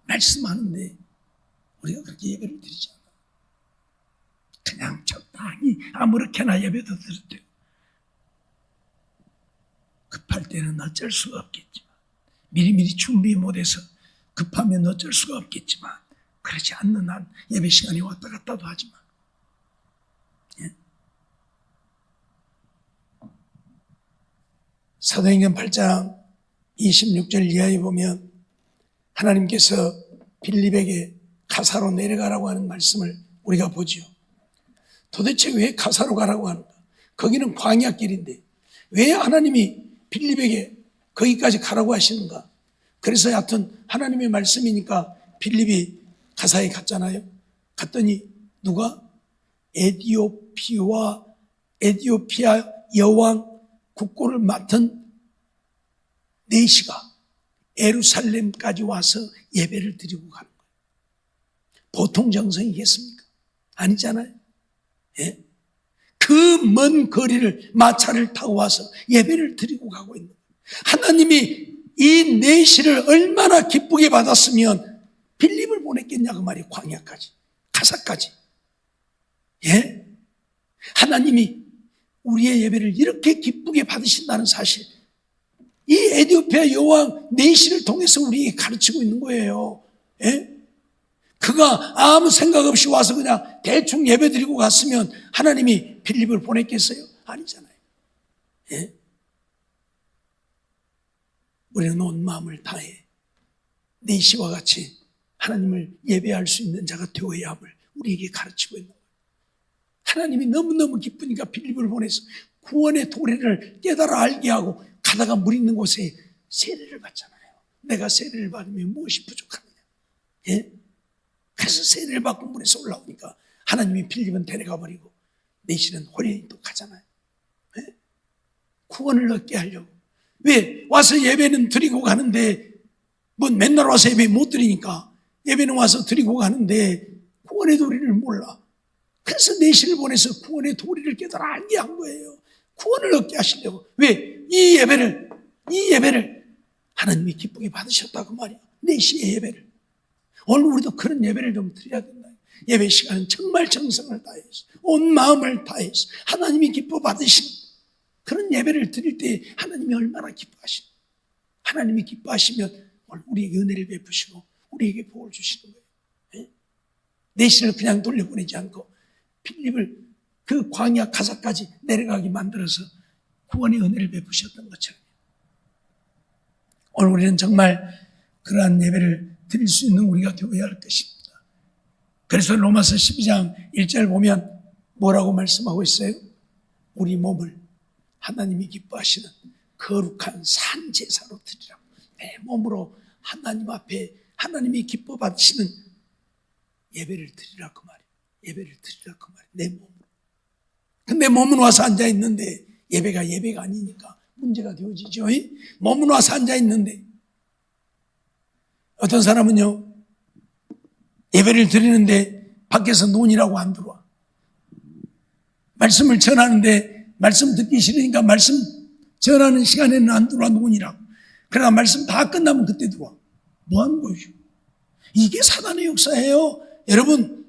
Speaker 1: 말씀하는데 우리가 그렇게 예배를 드리지 않아. 그냥 적당히 아무렇게나 예배도 드려도 급할 때는 어쩔 수가 없겠지만 미리미리 준비 못해서 급하면 어쩔 수가 없겠지만 그렇지 않는 한 예배 시간이 왔다 갔다도 하지만 사도행전 8장 26절 이하에 보면 하나님께서 빌립에게 가사로 내려가라고 하는 말씀을 우리가 보죠. 도대체 왜 가사로 가라고 하는가? 거기는 광야길인데 왜 하나님이 빌립에게 거기까지 가라고 하시는가? 그래서 하여튼 하나님의 말씀이니까 빌립이 가사에 갔잖아요. 갔더니 누가? 에디오피아 여왕 국고를 맡은 내시가 예루살렘까지 와서 예배를 드리고 가는 거예요. 보통 정성이겠습니까? 아니잖아요. 예? 그 먼 거리를 마차를 타고 와서 예배를 드리고 가고 있는 거예요. 하나님이 이 내시를 얼마나 기쁘게 받았으면 빌립을 보냈겠냐고 말이에요. 광야까지, 가사까지. 예? 하나님이 우리의 예배를 이렇게 기쁘게 받으신다는 사실, 이 에디오피아 여왕 내시를 통해서 우리에게 가르치고 있는 거예요. 예? 그가 아무 생각 없이 와서 그냥 대충 예배 드리고 갔으면 하나님이 빌립을 보냈겠어요? 아니잖아요. 예? 우리는 온 마음을 다해 내시와 같이 하나님을 예배할 수 있는 자가 되어야 함을 우리에게 가르치고 있는 거예요. 하나님이 너무너무 기쁘니까 빌립을 보내서 구원의 도래를 깨달아 알게 하고 가다가 물 있는 곳에 세례를 받잖아요. 내가 세례를 받으면 무엇이 부족하느냐. 예? 그래서 세례를 받고 물에서 올라오니까 하나님이 빌립은 데려가 버리고 내시는 호련히 또 가잖아요. 예? 구원을 얻게 하려고. 왜? 와서 예배는 드리고 가는데 뭐 맨날 와서 예배 못 드리니까 예배는 와서 드리고 가는데 구원의 도리를 몰라. 그래서 내시를 보내서 구원의 도리를 깨달아 알게 한 거예요. 구원을 얻게 하시려고. 왜? 이 예배를 하나님이 기쁘게 받으셨다고 말이야. 내시의 예배를. 오늘 우리도 그런 예배를 좀 드려야 된다. 예배 시간은 정말 정성을 다해서 온 마음을 다해서 하나님이 기뻐 받으신 그런 예배를 드릴 때 하나님이 얼마나 기뻐하시는, 하나님이 기뻐하시면 우리에게 은혜를 베푸시고 우리에게 복을 주시는 거예요. 네? 내시를 그냥 돌려보내지 않고 빌립을 그 광야 가사까지 내려가게 만들어서 구원의 은혜를 베푸셨던 것처럼 오늘 우리는 정말 그러한 예배를 드릴 수 있는 우리가 되어야 할 것입니다. 그래서 로마서 12장 1절 보면 뭐라고 말씀하고 있어요? 우리 몸을 하나님이 기뻐하시는 거룩한 산제사로 드리라고. 내 몸으로 하나님 앞에 하나님이 기뻐 받으시는 예배를 드리라고 말이에요. 예배를 드리라고 말이에요. 내 몸으로. 근데 몸은 와서 앉아있는데 예배가 아니니까 문제가 되어지죠. 몸은 와서 앉아있는데 어떤 사람은요 예배를 드리는데 밖에서 논이라고 안 들어와. 말씀을 전하는데 말씀 듣기 싫으니까 말씀 전하는 시간에는 안 들어와 논이라고. 그러나 말씀 다 끝나면 그때 들어와. 뭐 하는 거죠? 이게 사단의 역사예요. 여러분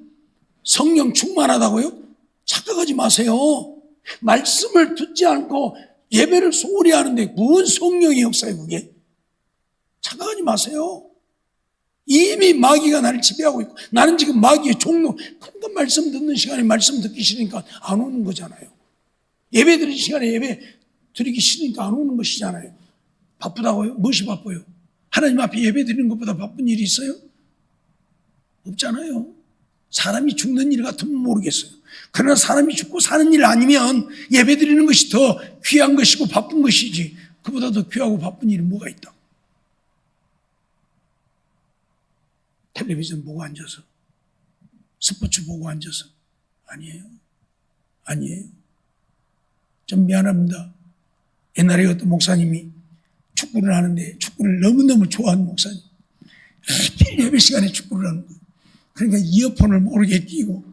Speaker 1: 성령 충만하다고요? 착각하지 마세요. 말씀을 듣지 않고 예배를 소홀히 하는데 무슨 성령의 역사예요 그게? 착각하지 마세요. 이미 마귀가 나를 지배하고 있고 나는 지금 마귀의 종로. 그러니까 말씀 듣는 시간에 말씀 듣기 싫으니까 안 오는 거잖아요. 예배 드리는 시간에 예배 드리기 싫으니까 안 오는 것이잖아요. 바쁘다고요? 무엇이 바빠요? 하나님 앞에 예배 드리는 것보다 바쁜 일이 있어요? 없잖아요. 사람이 죽는 일 같으면 모르겠어요. 그러나 사람이 죽고 사는 일 아니면 예배 드리는 것이 더 귀한 것이고 바쁜 것이지 그보다 더 귀하고 바쁜 일이 뭐가 있다. 텔레비전 보고 앉아서 스포츠 보고 앉아서 아니에요. 좀 미안합니다. 옛날에 어떤 목사님이 축구를 하는데 축구를 너무너무 좋아하는 목사님 하필 예배 시간에 축구를 하는 거예요. 그러니까 이어폰을 모르게 끼고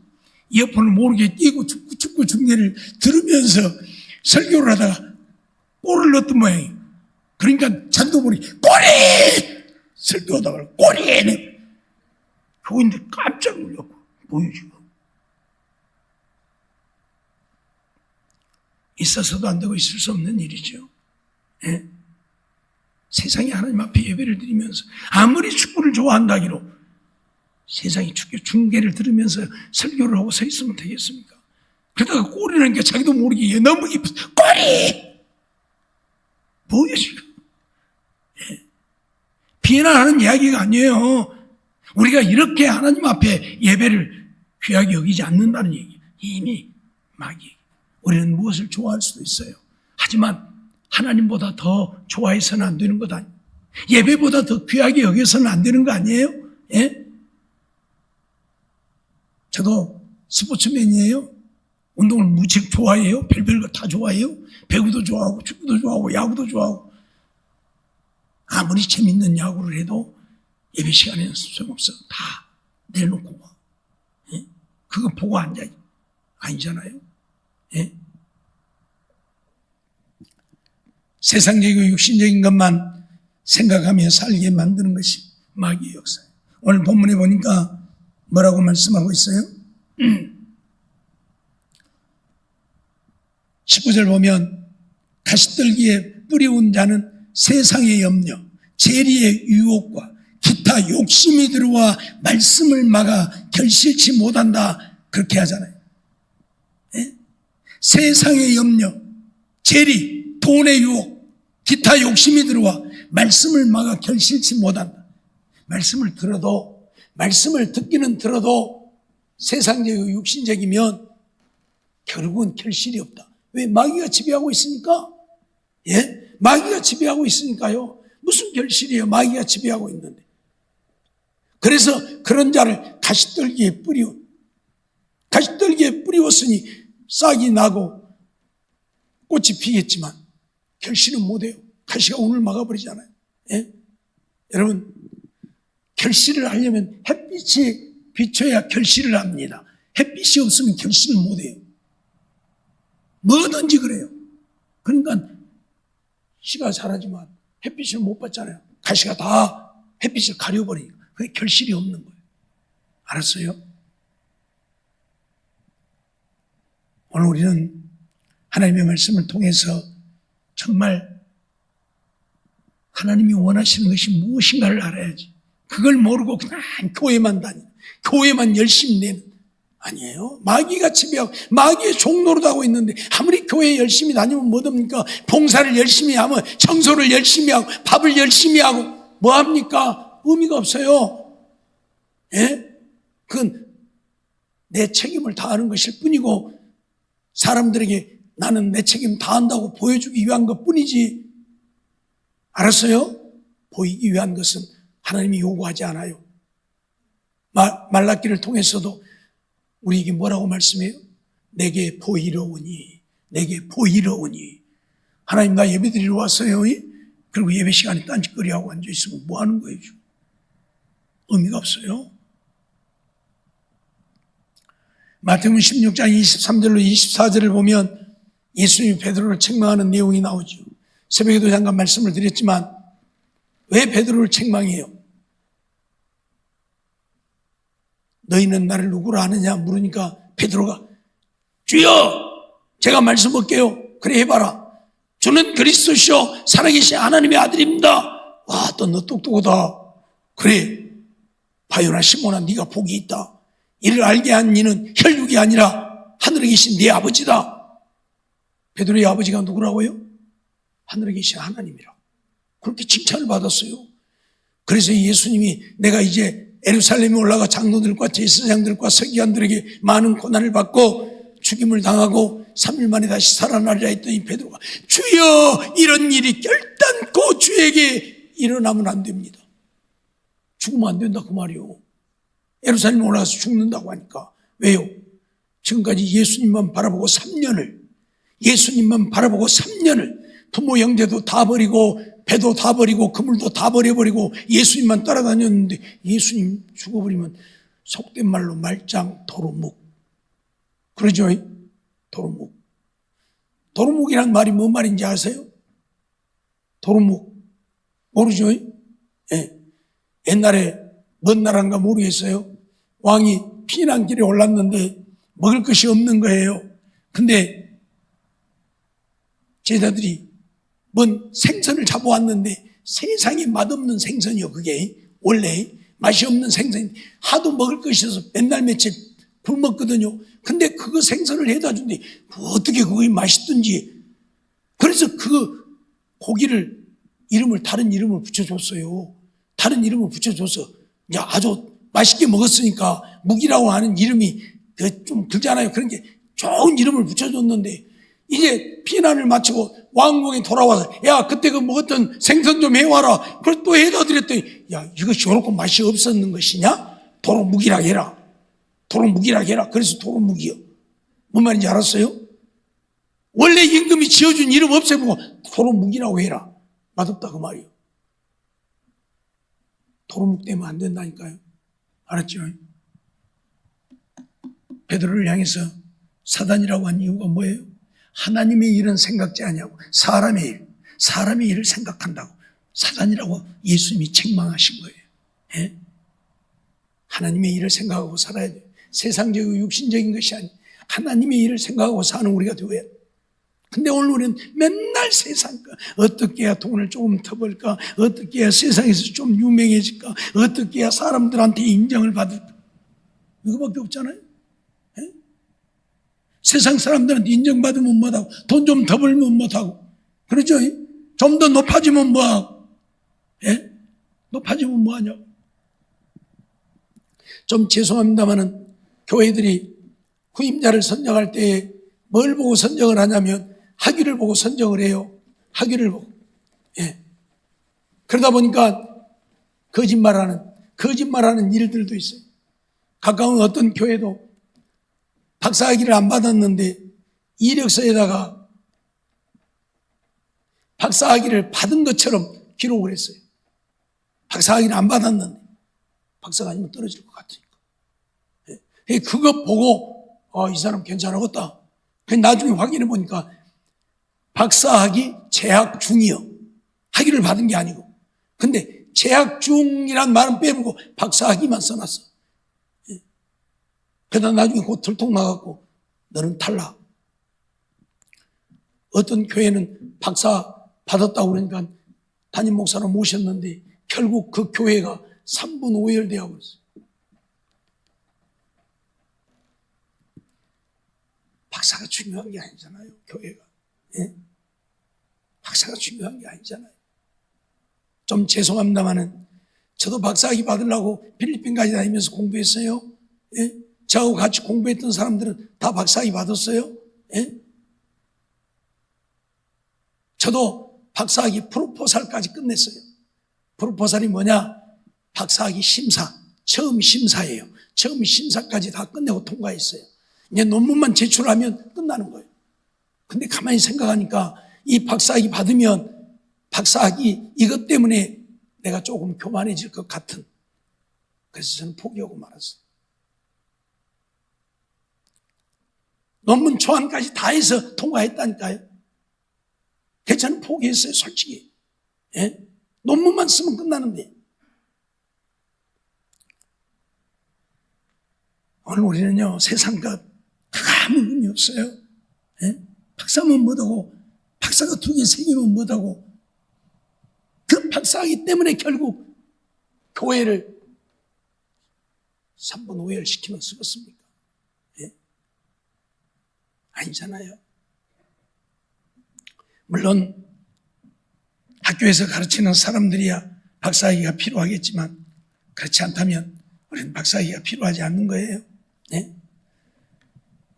Speaker 1: 축구 중계를 들으면서 설교를 하다가 골을 넣었던 모양이에요. 그러니까 잔도벌이 골이! 설교하다가 골이! 교인들 깜짝 놀랐고 뭐예요 지금? 있어서도 안 되고 있을 수 없는 일이죠. 예? 세상에 하나님 앞에 예배를 드리면서 아무리 축구를 좋아한다기로 세상에 축구 중계를 들으면서 설교를 하고 서 있으면 되겠습니까? 그러다가 골이라는 게 자기도 모르게 너무 기뻐서 골이! 뭐예요 지금? 예? 비난하는 이야기가 아니에요. 우리가 이렇게 하나님 앞에 예배를 귀하게 여기지 않는다는 얘기. 이미 마귀. 우리는 무엇을 좋아할 수도 있어요. 하지만 하나님보다 더 좋아해서는 안 되는 것 아니에요. 예배보다 더 귀하게 여겨서는 안 되는 거 아니에요? 예? 저도 스포츠맨이에요. 운동을 무척 좋아해요. 별별 거 다 좋아해요. 배구도 좋아하고 축구도 좋아하고 야구도 좋아하고. 아무리 재밌는 야구를 해도 예배 시간에는 소용없어. 다 내놓고 와. 예? 그거 보고 앉아. 아니잖아요. 예? 세상적이고 육신적인 것만 생각하며 살게 만드는 것이 마귀의 역사예요. 오늘 본문에 보니까 뭐라고 말씀하고 있어요? 19절 보면 가시떨기에 뿌리운 자는 세상의 염려, 재리의 유혹과 기타 욕심이 들어와 말씀을 막아 결실치 못한다. 그렇게 하잖아요. 예? 세상의 염려, 재리, 돈의 유혹, 기타 욕심이 들어와 말씀을 막아 결실치 못한다. 말씀을 들어도, 말씀을 듣기는 들어도 세상적이고 육신적이면 결국은 결실이 없다. 왜? 마귀가 지배하고 있으니까. 예? 마귀가 지배하고 있으니까요. 무슨 결실이에요? 마귀가 지배하고 있는데. 그래서 그런 자를 가시떨기에 뿌리웠으니 싹이 나고 꽃이 피겠지만 결실은 못해요. 가시가 운을 막아버리잖아요. 예? 여러분, 결실을 하려면 햇빛이 비춰야 결실을 합니다. 햇빛이 없으면 결실을 못해요. 뭐든지 그래요. 그러니까 씨가 자라지만 햇빛을 못 받잖아요. 가시가 다 햇빛을 가려버리니까 그게 결실이 없는 거예요. 알았어요? 오늘 우리는 하나님의 말씀을 통해서 정말 하나님이 원하시는 것이 무엇인가를 알아야지. 그걸 모르고 그냥 교회만 다니는, 교회만 열심히 내는, 아니에요. 마귀가 지배하고 마귀의 종노릇 하고 있는데 아무리 교회 열심히 다니면 뭐합니까? 봉사를 열심히 하면 청소를 열심히 하고 밥을 열심히 하고 뭐합니까? 의미가 없어요. 예? 그건 내 책임을 다하는 것일 뿐이고 사람들에게 나는 내 책임 다한다고 보여주기 위한 것뿐이지. 알았어요? 보이기 위한 것은 하나님이 요구하지 않아요. 말라기를 통해서도 우리에게 뭐라고 말씀해요? 내게 보이러오니, 내게 보이러오니. 하나님 나 예배 드리러 왔어요. 그리고 예배 시간에 딴짓거리하고 앉아있으면 뭐 하는 거예요? 지금? 의미가 없어요. 마태복음 16장 23절로 24절을 보면 예수님이 베드로를 책망하는 내용이 나오죠. 새벽에도 잠깐 말씀을 드렸지만 왜 베드로를 책망해요? 너희는 나를 누구라 하느냐 물으니까 베드로가 주여 제가 말씀 할게요. 그래 해봐라. 주는 그리스도시요 살아계신 하나님의 아들입니다. 와, 또 너 똑똑하다. 그래 바요나 시몬아 네가 복이 있다. 이를 알게 한 이는 혈육이 아니라 하늘에 계신 네 아버지다. 베드로의 아버지가 누구라고요? 하늘에 계신 하나님이라. 그렇게 칭찬을 받았어요. 그래서 예수님이 내가 이제 예루살렘에 올라가 장로들과 제사장들과 서기관들에게 많은 고난을 받고 죽임을 당하고 3일 만에 다시 살아나리라 했더니 베드로가 주여 이런 일이 결단코 주에게 일어나면 안 됩니다. 죽으면 안 된다 그 말이요. 예루살렘에 올라가서 죽는다고 하니까. 왜요? 지금까지 예수님만 바라보고 3년을 부모 형제도 다 버리고 배도 다 버리고 그물도 다 버려버리고 예수님만 따라다녔는데 예수님 죽어버리면 속된 말로 말짱 도루묵. 그러죠? 도루묵. 도루묵이란 말이 뭔 말인지 아세요? 도루묵. 모르죠? 예. 옛날에 뭔 나라인가 모르겠어요. 왕이 피난길에 올랐는데 먹을 것이 없는 거예요. 근데 제자들이 뭔 생선을 잡아왔는데 세상에 맛없는 생선이요. 그게 원래 맛이 없는 생선이 하도 먹을 것이 없어서 맨날 며칠 굶었거든요. 근데 그거 생선을 해다 준대. 어떻게 그게 맛있든지. 그래서 그 고기를 다른 이름을 붙여줬어요. 다른 이름을 붙여줘서 이제 아주 맛있게 먹었으니까 묵이라고 하는 이름이 좀 들잖아요. 그런 게 좋은 이름을 붙여줬는데 이제 피난을 마치고 왕궁에 돌아와서 야 그때 그 먹었던 생선 좀 해와라. 그걸 또 해다 드렸더니 야 이것이 요렇게 맛이 없었는 것이냐? 도루묵이라 해라. 도로 무기라 해라. 그래서 도로 무기요. 뭔 말인지 알았어요? 원래 임금이 지어준 이름 없애보고 도로 무기라고 해라. 맛없다 그 말이요. 도루묵 되면 안 된다니까요. 알았죠? 베드로를 향해서 사단이라고 한 이유가 뭐예요? 하나님의 일은 생각지 아니하고 사람의 일을 생각한다고 사단이라고 예수님이 책망하신 거예요. 예? 하나님의 일을 생각하고 살아야 돼요. 세상적이고 육신적인 것이 아니고 하나님의 일을 생각하고 사는 우리가 되어야 돼요. 근데 오늘 우리는 맨날 세상 거, 어떻게 해야 돈을 조금 더 벌까? 어떻게 해야 세상에서 좀 유명해질까? 어떻게 해야 사람들한테 인정을 받을까? 이거밖에 없잖아요. 예? 세상 사람들한테 인정받으면 뭐하고, 돈 좀 더 벌면 뭐하고, 그렇죠? 좀 더 높아지면 뭐하고, 예? 높아지면 뭐하냐고. 좀 죄송합니다마는 교회들이 후임자를 선정할 때에 뭘 보고 선정을 하냐면 학위를 보고 선정을 해요. 학위를 보고. 예. 그러다 보니까 거짓말하는 일들도 있어요. 가까운 어떤 교회도 박사학위를 안 받았는데 이력서에다가 박사학위를 받은 것처럼 기록을 했어요. 박사학위를 안 받았는데 박사가 아니면 떨어질 것 같으니까. 예. 그거 보고 이 사람 괜찮았겠다. 나중에 확인해 보니까 박사학위 재학 중이요. 학위를 받은 게 아니고. 근데 재학 중이란 말은 빼보고 박사학위만 써놨어. 예. 그러다 나중에 곧 들통 나갖고 너는 탈락. 어떤 교회는 박사 받았다고 그러니까 담임 목사로 모셨는데 결국 그 교회가 3분 오열되어 버렸어요. 박사가 중요한 게 아니잖아요, 교회가. 예? 박사가 중요한 게 아니잖아요. 좀 죄송합니다마는 저도 박사학위 받으려고 필리핀까지 다니면서 공부했어요. 예? 저하고 같이 공부했던 사람들은 다 박사학위 받았어요. 예? 저도 박사학위 프로포살까지 끝냈어요. 프로포살이 뭐냐? 박사학위 심사, 처음 심사예요. 처음 심사까지 다 끝내고 통과했어요. 이제 논문만 제출하면 끝나는 거예요. 근데 가만히 생각하니까 이 박사학위 받으면 박사학위 이것 때문에 내가 조금 교만해질 것 같은. 그래서 저는 포기하고 말았어요. 논문 초안까지 다 해서 통과했다니까요. 그래서 저는 포기했어요, 솔직히. 예? 논문만 쓰면 끝나는데. 오늘 우리는요, 세상 것 아무 의미 없어요. 예? 박사면 뭐하고, 박사가 2개, 3개면 뭐하고, 그 박사학위 때문에 결국 교회를 3분 오열시키면 쓰겠습니까? 예? 아니잖아요. 물론 학교에서 가르치는 사람들이야 박사학위가 필요하겠지만 그렇지 않다면 우리는 박사학위가 필요하지 않는 거예요. 예?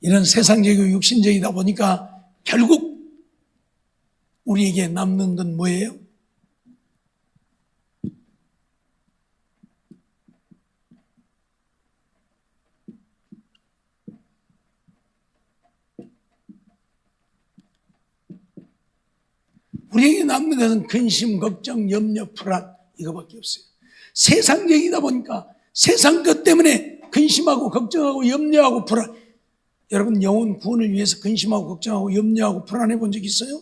Speaker 1: 이런 세상적이고 육신적이다 보니까 결국 우리에게 남는 건 뭐예요? 우리에게 남는 것은 근심, 걱정, 염려, 불안 이거밖에 없어요. 세상적이다 보니까 세상 것 때문에 근심하고 걱정하고 염려하고 불안. 여러분 영혼 구원을 위해서 근심하고 걱정하고 염려하고 불안해 본 적 있어요?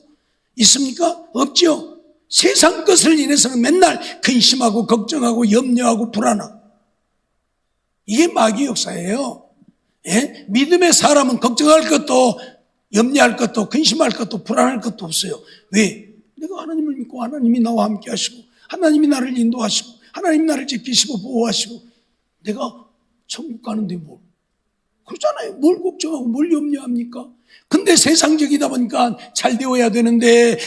Speaker 1: 있습니까? 없죠. 세상 것을 인해서는 맨날 근심하고 걱정하고 염려하고 불안하고. 이게 마귀 역사예요. 예? 믿음의 사람은 걱정할 것도 염려할 것도 근심할 것도 불안할 것도 없어요. 왜? 내가 하나님을 믿고 하나님이 나와 함께 하시고 하나님이 나를 인도하시고 하나님이 나를 지키시고 보호하시고 내가 천국 가는데 뭘 그러잖아요. 뭘 걱정하고 뭘 염려합니까? 근데 세상적이다 보니까 잘 되어야 되는데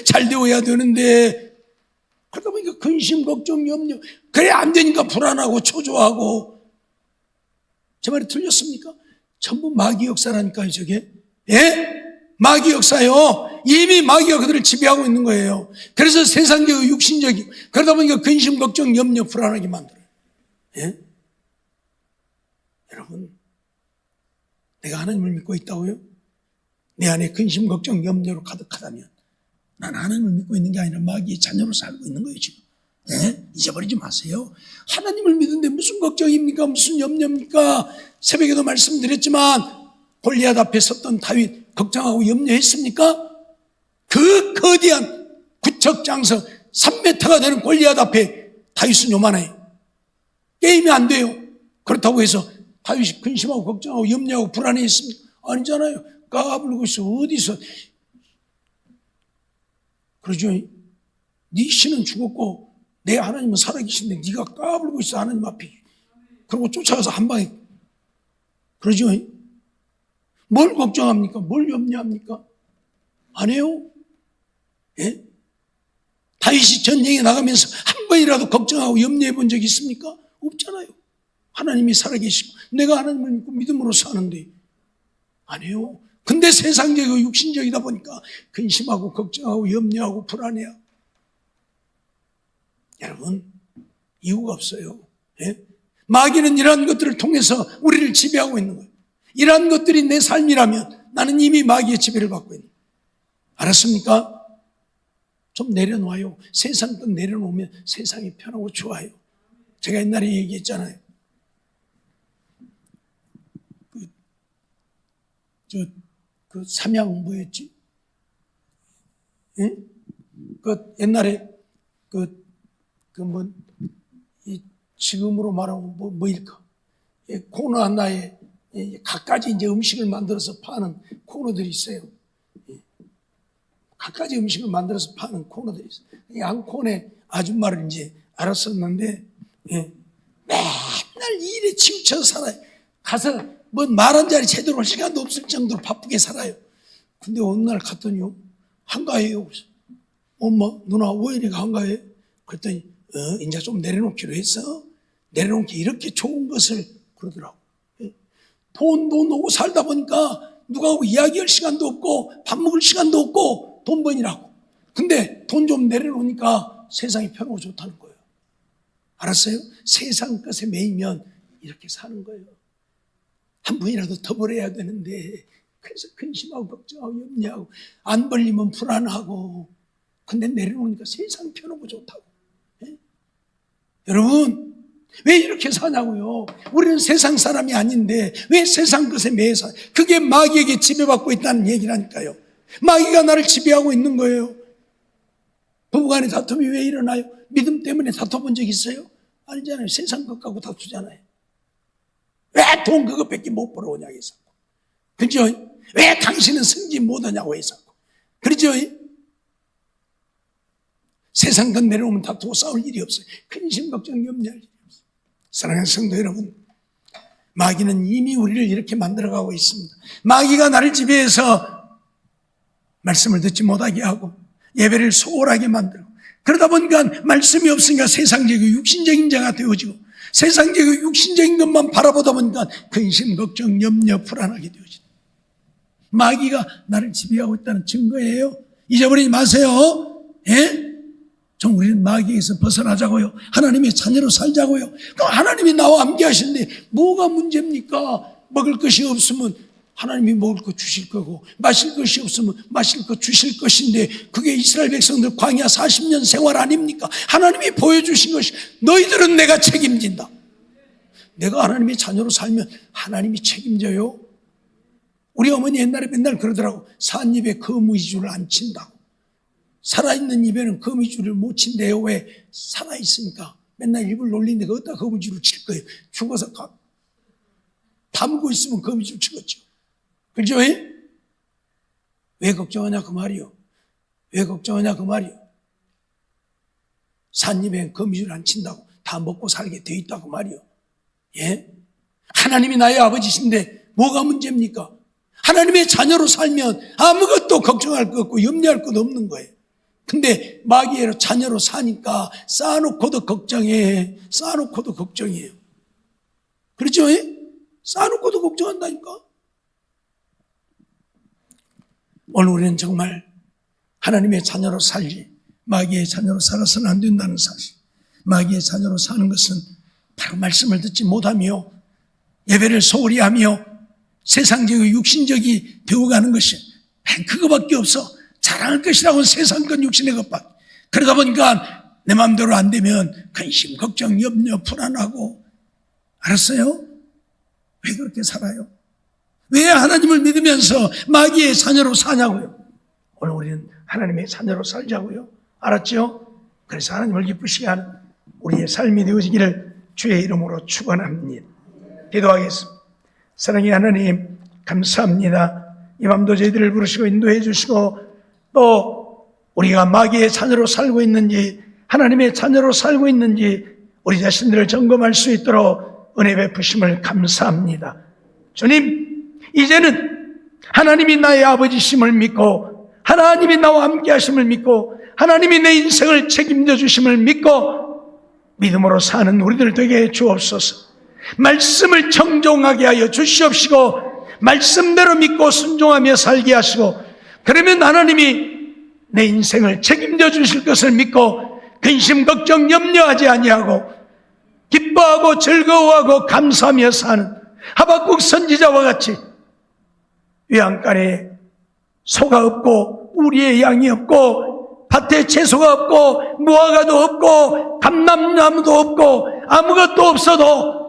Speaker 1: 그러다 보니까 근심 걱정 염려 그래 안 되니까 불안하고 초조하고 제 말이 틀렸습니까? 전부 마귀 역사라니까요. 저게 예? 마귀 역사요. 이미 마귀가 그들을 지배하고 있는 거예요. 그래서 세상적이고 육신적이고 그러다 보니까 근심, 걱정, 염려, 불안하게 만들어요. 예? 여러분 내가 하나님을 믿고 있다고요? 내 안에 근심, 걱정, 염려로 가득하다면 난 하나님을 믿고 있는 게 아니라 마귀의 자녀로 살고 있는 거예요 지금. 네? 잊어버리지 마세요. 하나님을 믿는데 무슨 걱정입니까? 무슨 염려입니까? 새벽에도 말씀드렸지만 골리앗 앞에 섰던 다윗 걱정하고 염려했습니까? 그 거대한 구척장성 3m가 되는 골리앗 앞에 다윗은 요만해요. 게임이 안 돼요. 그렇다고 해서 다윗이 근심하고 걱정하고 염려하고 불안해했습니까? 아니잖아요. 까불고 있어. 어디서. 그러죠. 네 신은 죽었고 내 하나님은 살아계신데 네가 까불고 있어 하나님 앞에. 그리고 쫓아가서 한 방에. 그러죠. 뭘 걱정합니까? 뭘 염려합니까? 안 해요. 예? 다윗이 전쟁에 나가면서 한 번이라도 걱정하고 염려해 본 적이 있습니까? 없잖아요. 하나님이 살아계시고 내가 하나님을 믿고 믿음으로 사는데 안 해요. 근데 세상적이고 육신적이다 보니까 근심하고 걱정하고 염려하고 불안해요. 여러분 이유가 없어요. 예? 마귀는 이러한 것들을 통해서 우리를 지배하고 있는 거예요. 이러한 것들이 내 삶이라면 나는 이미 마귀의 지배를 받고 있는 거예요. 알았습니까? 좀 내려놔요. 세상 것 내려놓으면 세상이 편하고 좋아요. 제가 옛날에 얘기했잖아요. 그 삼양 뭐였지? 예? 그 옛날에 지금으로 말하면 뭐일까? 예, 코너 하나에 갖가지 이제 음식을 만들어서 파는 코너들이 있어요. 예. 갖가지 음식을 만들어서 파는 코너들이 있어요. 양 코너에 아줌마를 이제 알았었는데, 예. 맨날 일에 치우쳐 살아요. 가서 뭐 말 한 자리 제대로 할 시간도 없을 정도로 바쁘게 살아요. 근데 어느 날 갔더니요, 한가해요. 엄마, 누나, 왜 이렇게 한가해? 그랬더니, 이제 좀 내려놓기로 했어. 내려놓기 이렇게 좋은 것을 그러더라고. 돈도 놓고 살다 보니까 누가하고 이야기할 시간도 없고 밥 먹을 시간도 없고 돈 번이라고. 근데 돈 좀 내려놓으니까 세상이 편하고 좋다는 거예요. 알았어요? 세상 것에 매이면 이렇게 사는 거예요. 한 번이라도 더 벌어야 되는데 그래서 근심하고 걱정하고 염려하고 안 벌리면 불안하고 근데 내려놓으니까 세상 편하고 좋다고. 예? 여러분 왜 이렇게 사냐고요? 우리는 세상 사람이 아닌데 왜 세상 것에 매여 사요? 그게 마귀에게 지배받고 있다는 얘기라니까요. 마귀가 나를 지배하고 있는 거예요. 부부간의 다툼이 왜 일어나요? 믿음 때문에 다퉈본 적 있어요? 아니잖아요. 세상 것 갖고 다투잖아요. 왜 돈 그것밖에 못 벌어오냐고 해서. 그죠? 왜 당신은 승진 못하냐고 해서. 그렇죠? 세상 것 내려오면 다투고 싸울 일이 없어요. 근심 걱정 염려할 일이 없어요. 사랑하는 성도 여러분, 마귀는 이미 우리를 이렇게 만들어가고 있습니다. 마귀가 나를 지배해서 말씀을 듣지 못하게 하고 예배를 소홀하게 만들고 그러다 보니까 말씀이 없으니까 세상적이고 육신적인 자가 되어지고 세상적이고 육신적인 것만 바라보다 보니까 근심, 걱정, 염려, 불안하게 되어지고 마귀가 나를 지배하고 있다는 증거예요. 잊어버리지 마세요. 예? 좀 우리는 마귀에서 벗어나자고요. 하나님의 자녀로 살자고요. 그럼 하나님이 나와 함께 하시는데 뭐가 문제입니까? 먹을 것이 없으면 하나님이 먹을 것 주실 거고 마실 것이 없으면 마실 것 주실 것인데 그게 이스라엘 백성들 광야 40년 생활 아닙니까? 하나님이 보여주신 것이 너희들은 내가 책임진다. 내가 하나님의 자녀로 살면 하나님이 책임져요. 우리 어머니 옛날에 맨날 그러더라고. 산 입에 거미줄을 안 친다고. 살아있는 입에는 거미줄을 못 친대요. 왜? 살아있으니까 맨날 입을 놀리는데 어디다 거미줄을 칠 거예요? 죽어서 담고 있으면 거미줄 치겠죠. 그죠? 왜 걱정하냐 그 말이요. 왜 걱정하냐 그 말이요. 산입에 거미줄 안 친다고 다 먹고 살게 돼 있다고 말이요. 예? 하나님이 나의 아버지신데 뭐가 문제입니까? 하나님의 자녀로 살면 아무것도 걱정할 것 없고 염려할 것 없는 거예요. 근데 마귀의 자녀로 사니까 쌓아놓고도 걱정해. 쌓아놓고도 걱정이에요. 그렇죠? 쌓아놓고도 걱정한다니까. 오늘 우리는 정말 하나님의 자녀로 살지 마귀의 자녀로 살아서는 안 된다는 사실. 마귀의 자녀로 사는 것은 바로 말씀을 듣지 못하며 예배를 소홀히 하며 세상적이고 육신적이 되어가는 것이 그거밖에 없어. 자랑할 것이라고는 세상권 육신의 것밖에. 그러다 보니까 내 마음대로 안 되면 근심, 걱정, 염려, 불안하고. 알았어요? 왜 그렇게 살아요? 왜 하나님을 믿으면서 마귀의 자녀로 사냐고요? 오늘 우리는 하나님의 자녀로 살자고요. 알았죠? 그래서 하나님을 기쁘시게 하는 우리의 삶이 되어지기를 주의 이름으로 축원합니다. 기도하겠습니다. 사랑의 하나님, 감사합니다. 이 밤도 저희들을 부르시고 인도해 주시고 또 우리가 마귀의 자녀로 살고 있는지 하나님의 자녀로 살고 있는지 우리 자신들을 점검할 수 있도록 은혜 베푸심을 감사합니다. 주님, 이제는 하나님이 나의 아버지심을 믿고 하나님이 나와 함께 하심을 믿고 하나님이 내 인생을 책임져 주심을 믿고 믿음으로 사는 우리들 되게 해 주옵소서. 말씀을 청종하게 하여 주시옵시고 말씀대로 믿고 순종하며 살게 하시고 그러면 하나님이 내 인생을 책임져 주실 것을 믿고 근심 걱정 염려하지 아니하고 기뻐하고 즐거워하고 감사하며 사는 하박국 선지자와 같이 외양간에 소가 없고 우리의 양이 없고 밭에 채소가 없고 무화과도 없고 감람나무도 없고 아무것도 없어도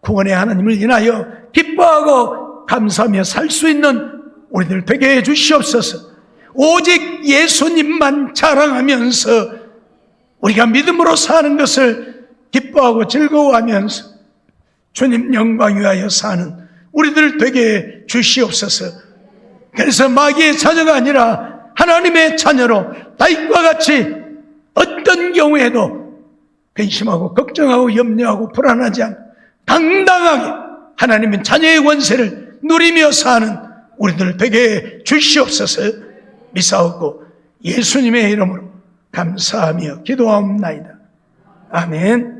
Speaker 1: 구원의 하나님을 인하여 기뻐하고 감사하며 살 수 있는 우리들 되게 해 주시옵소서. 오직 예수님만 자랑하면서 우리가 믿음으로 사는 것을 기뻐하고 즐거워하면서 주님 영광 위하여 사는 우리들 되게 해 주시옵소서. 그래서 마귀의 자녀가 아니라 하나님의 자녀로 다윗과 같이 어떤 경우에도 근심하고 걱정하고 염려하고 불안하지 않고 당당하게 하나님의 자녀의 권세를 누리며 사는 우리들 되게 해 주시옵소서. 미사옵고 예수님의 이름으로 감사하며 기도하옵나이다. 아멘.